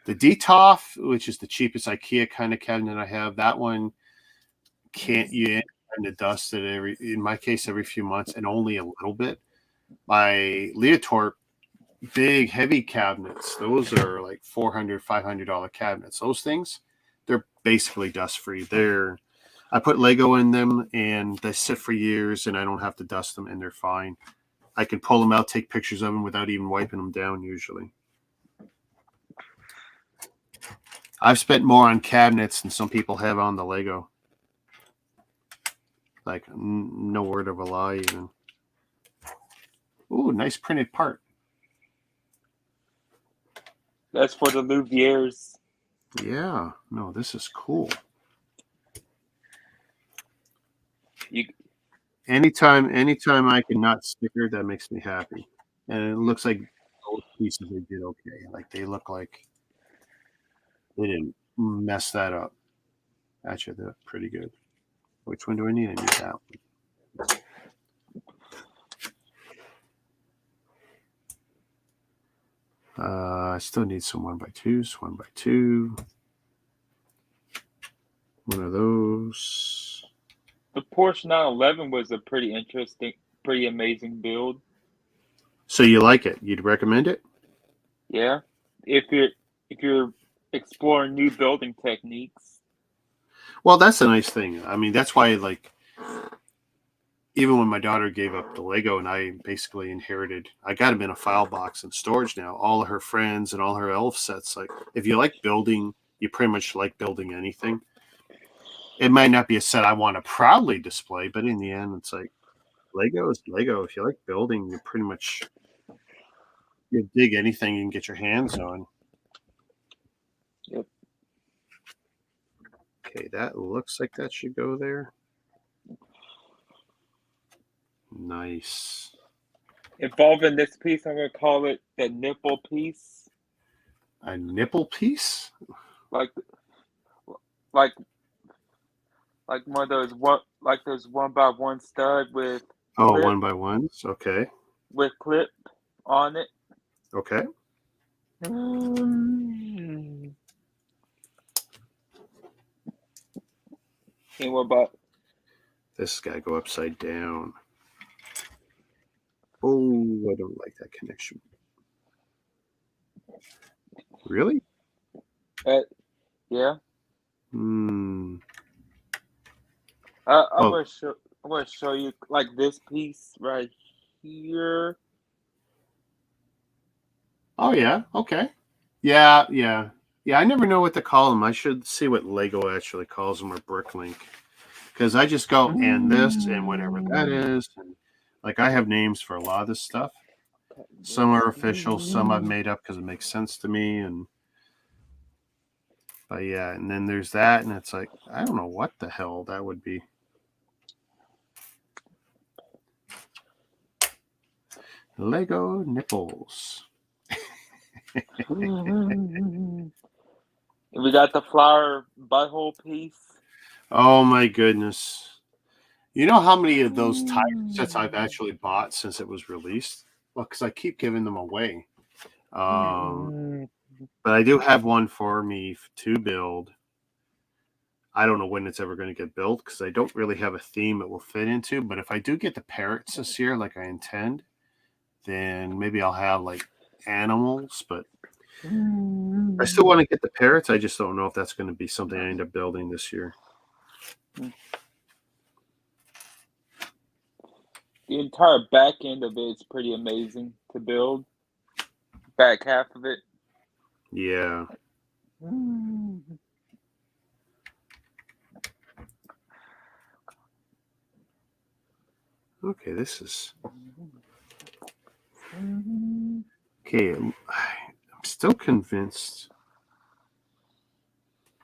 Detolf, which is the cheapest IKEA kind of cabinet I have, that one can't you end to dust it in my case every few months and only a little bit. My Leotorp big heavy cabinets, those are like $400, $500 cabinets. Those things, they're basically dust free. I put Lego in them and they sit for years and I don't have to dust them and they're fine. I can pull them out, take pictures of them without even wiping them down usually. I've spent more on cabinets than some people have on the Lego. Like no word of a lie even. Ooh, nice printed part. That's for the Louviers. Yeah, no, this is cool. Anytime I can not sticker, that makes me happy. And it looks like those pieces they did okay. Like they look like they didn't mess that up. Actually, they're pretty good. Which one do I need? I need that one. I still need some 1x2s, 1x2. One of those. The Porsche 911 was a pretty interesting, pretty amazing build. So you like it? You'd recommend it? Yeah, if you're exploring new building techniques. Well, that's a nice thing. I mean, that's why like even when my daughter gave up the Lego and I basically inherited, I got them in a file box in storage now. All of her friends and all her elf sets. Like if you like building, you pretty much like building anything. It might not be a set I want to proudly display, but in the end, it's like Lego is Lego. If you like building, you pretty much you dig anything you can get your hands on. Yep. Okay, that looks like that should go there. Nice. Involving this piece, I'm gonna call it the nipple piece. A nipple piece? Like one of those those 1x1 stud with clip, 1x1s. Okay. With clip on it. Okay. And what about this guy go upside down? Oh, I don't like that connection. Really? Yeah. I'm gonna show you like this piece right here. Oh yeah. Okay. Yeah. I never know what to call them. I should see what Lego actually calls them or BrickLink, because I just go and this and whatever that is. And like I have names for a lot of this stuff. Some are official, some I've made up because it makes sense to me. But yeah, and then there's that, and it's like I don't know what the hell that would be. Lego nipples. We got the flower butthole piece. Oh my goodness. You know how many of those tiger sets I've actually bought since it was released? Well, because I keep giving them away. But I do have one for me to build. I don't know when it's ever going to get built because I don't really have a theme it will fit into. But if I do get the parrots this year, like I intend, then maybe I'll have like animals. But I still want to get the parrots. I just don't know if that's going to be something I end up building this year. The entire back end of it is pretty amazing to build. Back half of it. Yeah. Okay, this is... Okay, I'm still convinced.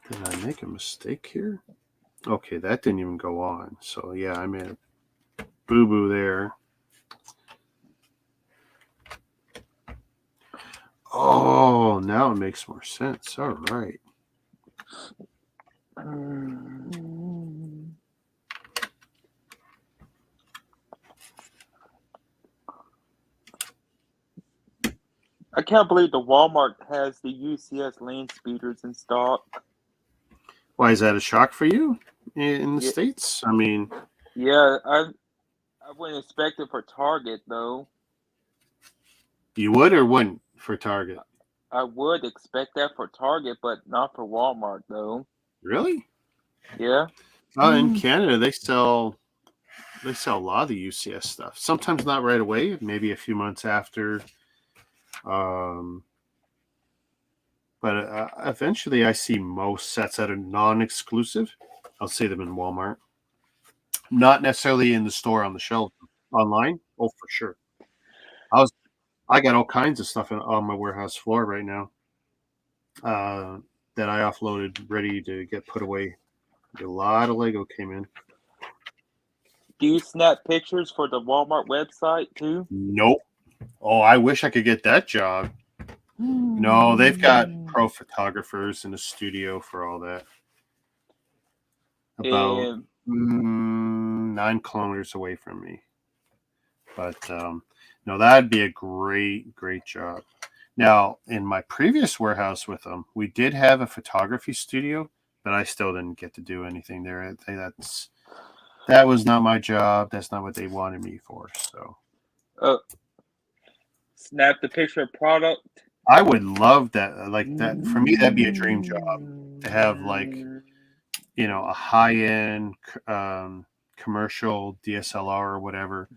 Did I make a mistake here? Okay, that didn't even go on. So, yeah, I made a boo-boo there. Oh, now it makes more sense. All right. I can't believe the Walmart has the UCS land speeders in stock. Why, is that a shock for you in the Yeah. States? I mean... Yeah, I wouldn't expect it for Target, though. You would or wouldn't for Target? I would expect that for Target, but not for Walmart, though. Really? Yeah. In Canada, they sell a lot of the UCS stuff. Sometimes not right away, maybe a few months after. But eventually I see most sets that are non-exclusive. I'll see them in Walmart. Not necessarily in the store on the shelf. Online? Oh, for sure. I got all kinds of stuff on my warehouse floor right now that I offloaded, ready to get put away. A lot of Lego came in. Do you snap pictures for the Walmart website, too? Nope. Oh, I wish I could get that job. No, they've got pro photographers in the studio for all that. About 9 kilometers away from me. But no, that'd be a great job. Now, in my previous warehouse with them, we did have a photography studio, but I still didn't get to do anything there. That was not my job. That's not what they wanted me for. So, snap the picture of product. I would love that. Like that for me, that'd be a dream job to have, like, you know, a high-end commercial DSLR or whatever.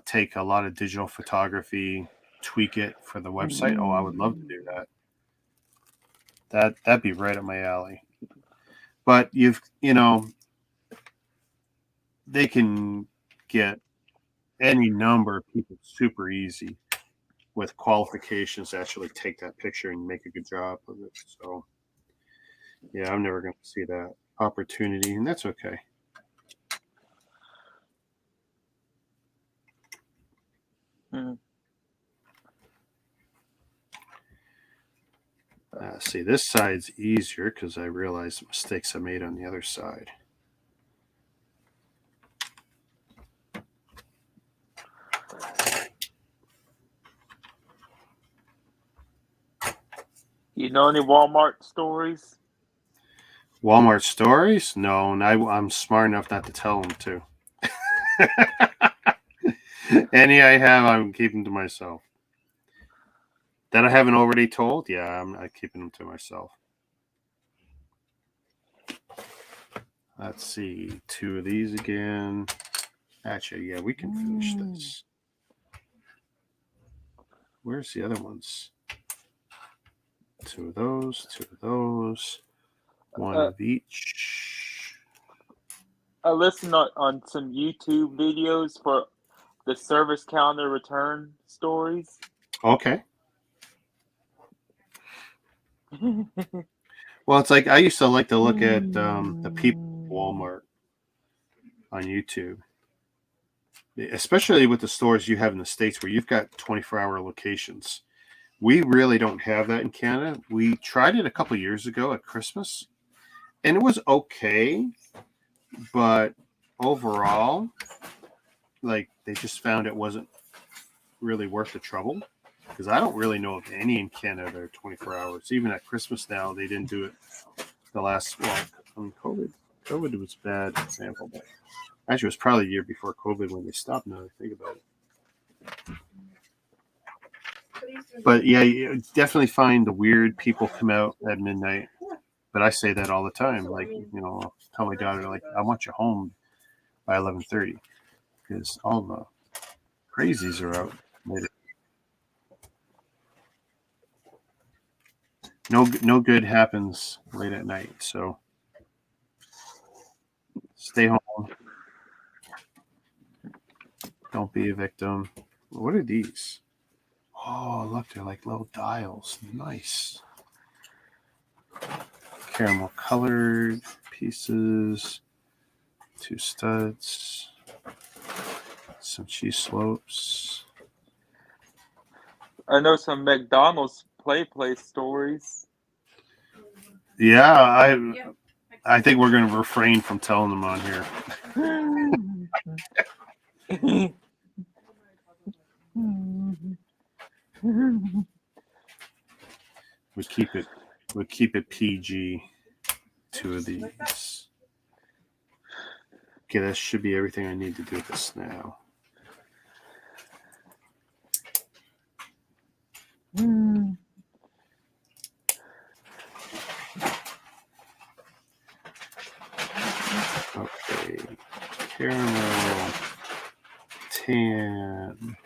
Take a lot of digital photography, tweak it for the website. Oh, I would love to do that. That'd be right up my alley. But they can get any number of people super easy with qualifications to actually take that picture and make a good job of it. So, yeah, I'm never going to see that opportunity, and that's okay. See, this side's easier because I realized the mistakes I made on the other side. You know any Walmart stories? Walmart stories? No, and I'm smart enough not to tell them to. Any I have, I'm keeping to myself. That I haven't already told? Yeah, I'm keeping them to myself. Let's see. 2 of these again. Actually, yeah, we can finish this. Where's the other ones? 2 of those, 2 of those. 1 of each. I listened on some YouTube videos for the service calendar return stories. Okay. Well, it's like I used to like to look at the people at Walmart on YouTube, especially with the stores you have in the States where you've got 24-hour locations. We really don't have that in Canada. We tried it a couple of years ago at Christmas, and it was okay, but overall, like, they just found it wasn't really worth the trouble. because I don't really know of any in Canada that are 24 hours. Even at Christmas now, they didn't do it the last, well, COVID. COVID was a bad example, but actually it was probably a year before COVID when they stopped, now that I think about it. But yeah, you definitely find the weird people come out at midnight. But I say that all the time. Like, I'll tell my daughter, like, I want you home by 11:30 because all the crazies are out later. No good happens late at night, so stay home. Don't be a victim. What are these? Oh, look, they're like little dials. Nice. Caramel colored pieces. 2 studs. Some cheese slopes. I know some McDonald's play stories. Yeah, I think we're going to refrain from telling them on here. We keep it PG. 2 of these. Okay, that should be everything I need to do this now. Okay, caramel, tan.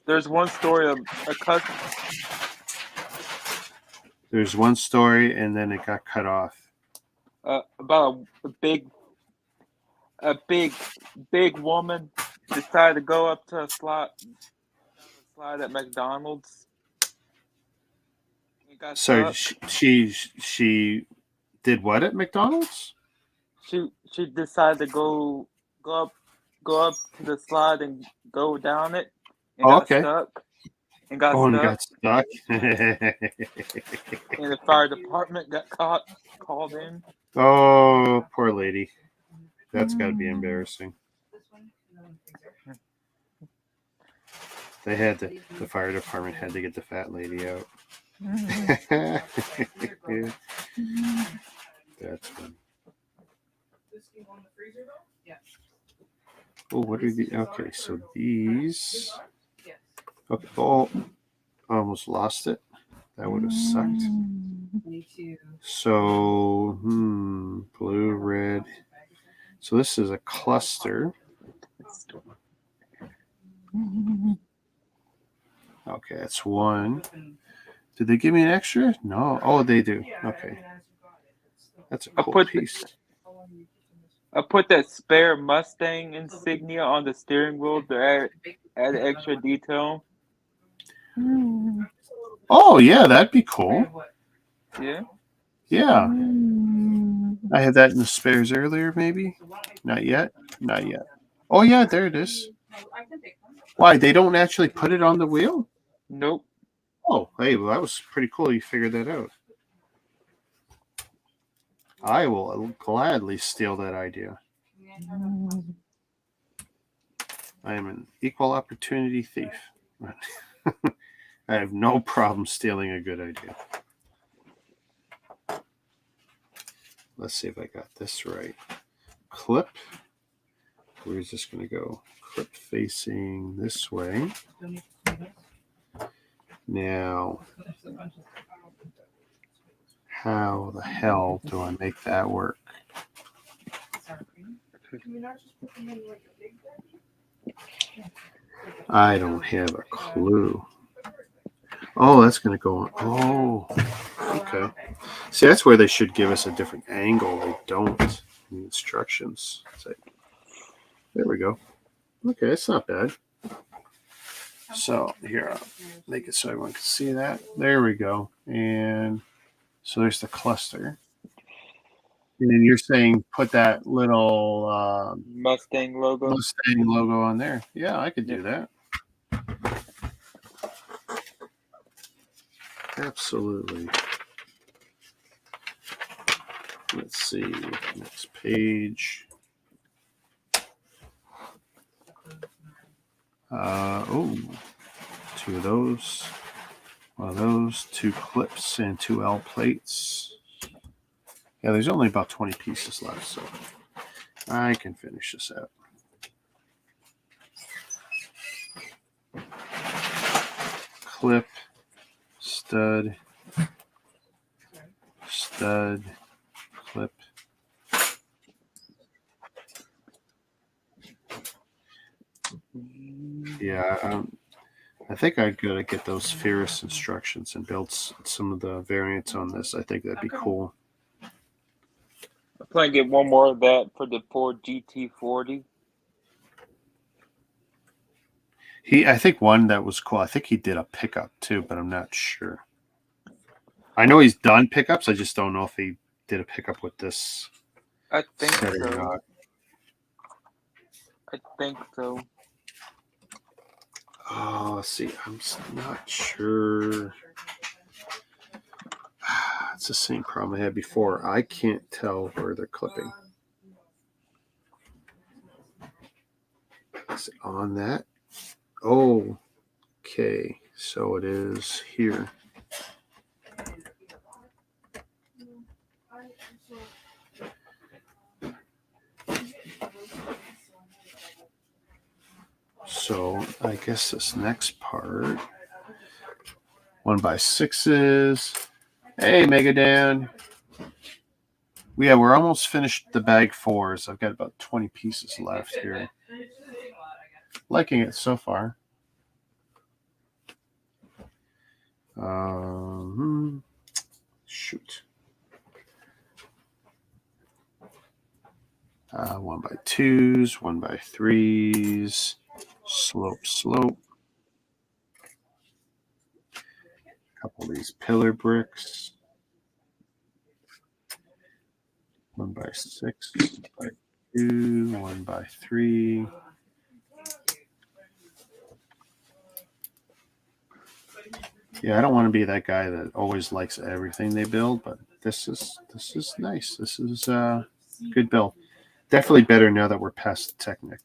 There's one story of a cousin. There's one story, and then it got cut off. About a big woman decided to go up to a slide at McDonald's. So she did what at McDonald's? She decided to go up to the slide and go down it, and got stuck. And got stuck. And the fire department got called in. Oh, poor lady. That's got to be embarrassing. The fire department had to get the fat lady out. That's fun. Oh, what are the? Okay, so these. Okay. Oh, I almost lost it. That would have sucked. Me too. So, blue, red. So this is a cluster. Okay, that's 1. Did they give me an extra? No. Oh, they do. Okay. That's a cool piece. I put that spare Mustang insignia on the steering wheel to add extra detail. Oh, yeah, that'd be cool. Yeah. Yeah. I had that in the spares earlier, maybe? Not yet? Not yet. Oh, yeah, there it is. Why? They don't actually put it on the wheel? Nope. Oh, hey, well, that was pretty cool. You figured that out. I will gladly steal that idea. I am an equal opportunity thief. I have no problem stealing a good idea. Let's see if I got this right. Clip. Where's this going to go? Clip facing this way. Now, how the hell do I make that work? I don't have a clue. Oh, that's going to go on. Oh, okay. See, that's where they should give us a different angle. They don't in the instructions. So, there we go. Okay, that's not bad. So here, I'll make it so everyone can see that. There we go. And so there's the cluster. And then you're saying put that little Mustang logo on there. Yeah, I could do that. Absolutely. Let's see. Next page. Oh, 2 of those. 1 of those, 2 clips, and 2 L plates. Yeah, there's only about 20 pieces left, so I can finish this out. Clip, stud, stud, clip. Yeah, I think I gotta get those Ferris instructions and build some of the variants on this. I think that'd be cool. I'm trying to get one more of that for the Ford GT40. I think one that was cool. I think he did a pickup too, but I'm not sure. I know he's done pickups. I just don't know if he did a pickup with this. I think set or so. not. I think so. Oh, let's see. I'm not sure. It's the same problem I had before. I can't tell where they're clipping. Is it on that? Oh, okay. So it is here. So I guess this next part, 1x6s. Hey, Megadan. Yeah, we're almost finished the bag 4s. I've got about 20 pieces left here. Liking it so far. Shoot. 1x2s, 1x3s, slope. A couple of these pillar bricks. 1x6, 1x2, 1x3. Yeah, I don't want to be that guy that always likes everything they build, but this is nice. This is a good build. Definitely better now that we're past the Technic,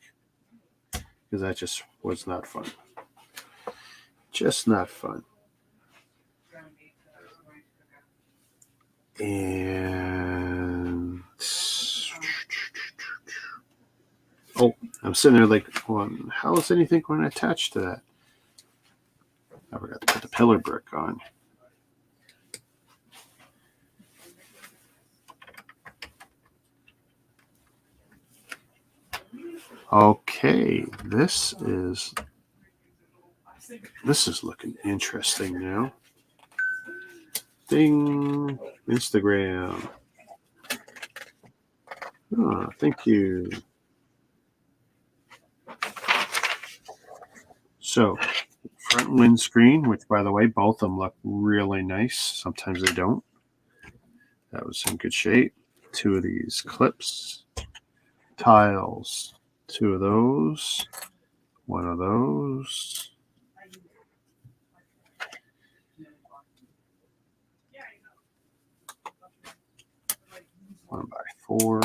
because that just was not fun. Just not fun. And oh, I'm sitting there like, well, how is anything going to attach to that? I forgot to put the pillar brick on. Okay, this is looking interesting now. Ding, Instagram. Oh, thank you. So, front windscreen, which by the way, both of them look really nice. Sometimes they don't. That was in good shape. 2 of these clips. Tiles. 2 of those. 1 of those. One by 4,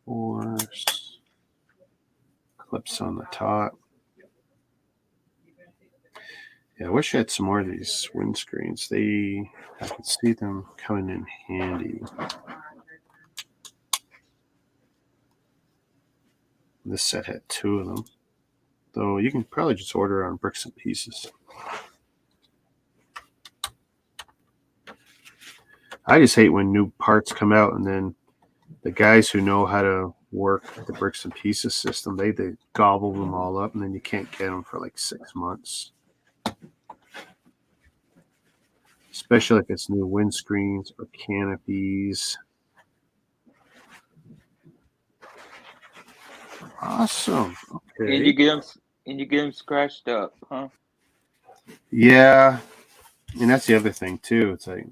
1x4s. Clips on the top. Yeah, I wish I had some more of these windscreens. I can see them coming in handy. This set had 2 of them, though you can probably just order on Bricks and Pieces. I just hate when new parts come out and then the guys who know how to work the Bricks and Pieces system, they gobble them all up, and then you can't get them for like 6 months. Especially if it's new windscreens or canopies. Awesome. Okay. And you get them scratched up, huh? Yeah, and that's the other thing too. It's like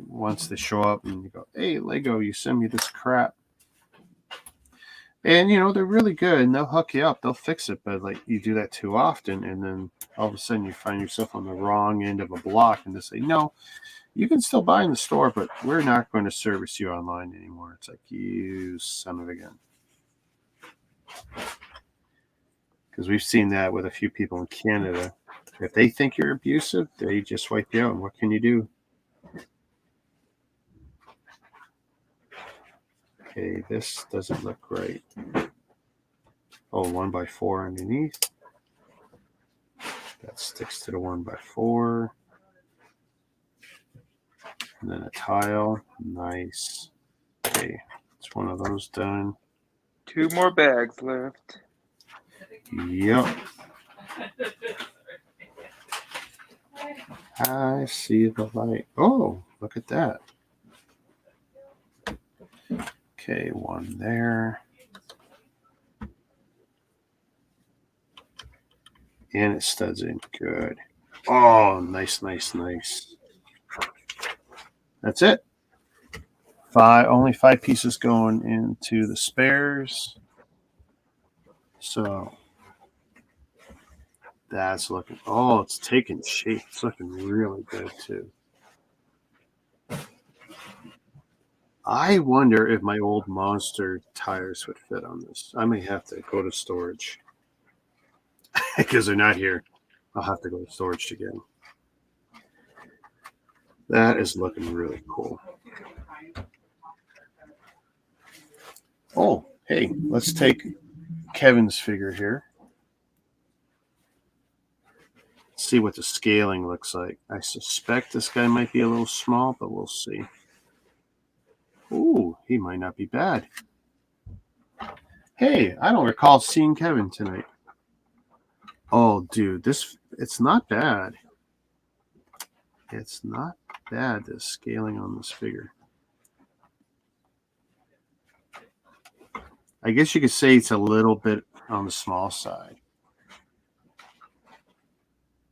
once they show up and you go, "Hey, Lego, you send me this crap," and they're really good and they'll hook you up, they'll fix it. But like you do that too often, and then all of a sudden you find yourself on the wrong end of a block, and they say, "No, you can still buy in the store, but we're not going to service you online anymore." It's like, you son of a gun. because we've seen that with a few people in Canada. If they think you're abusive, they just wipe you out. And what can you do? Okay, this doesn't look right. Oh, 1x4 underneath. That sticks to the 1x4. And then a tile. Nice. Okay, it's one of those done. 2 more bags left. Yep. I see the light. Oh, look at that. Okay, one there. And it studs in. Good. Oh, nice, nice, nice. That's it. Only 5 pieces going into the spares. So that's looking, oh, it's taking shape. It's looking really good too. I wonder if my old Monster tires would fit on this. I may have to go to storage because they're not here. I'll have to go to storage to get them. That is looking really cool. Oh, hey, let's take Kevin's figure here. See what the scaling looks like. I suspect this guy might be a little small, but we'll see. Ooh, he might not be bad. Hey, I don't recall seeing Kevin tonight. Oh, dude, it's not bad. It's not bad, the scaling on this figure. I guess you could say it's a little bit on the small side.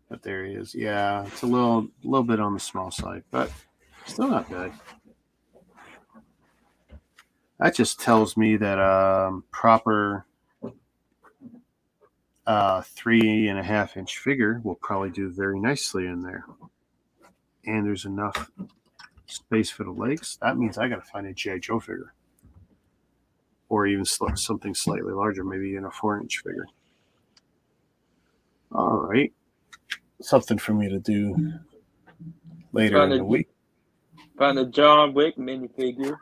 But there he is. Yeah, it's a little bit on the small side, but still not bad. That just tells me that proper 3.5-inch figure will probably do very nicely in there. And there's enough space for the legs. That means I got to find a G.I. Joe figure. Or even something slightly larger, maybe even a 4-inch figure. All right. Something for me to do later in the week. Find a John Wick minifigure.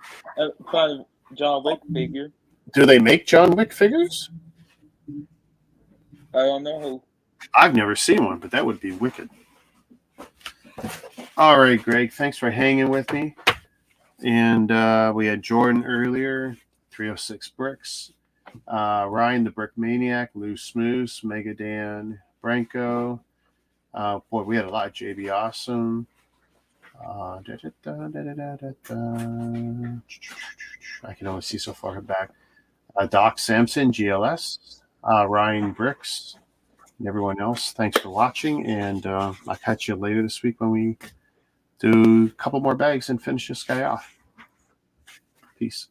Find a John Wick figure. Do they make John Wick figures? I don't know. I've never seen one, but that would be wicked. All right, Greg, thanks for hanging with me. And we had Jordan earlier, 306 Bricks. Ryan, the Brick Maniac, Lou Smoose, Megadan, Branko. Boy, we had a lot. JB Awesome. I can only see so far back. Doc Sampson, GLS, Ryan Bricks, and everyone else. Thanks for watching, and I'll catch you later this week when we do a couple more bags and finish this guy off. Peace.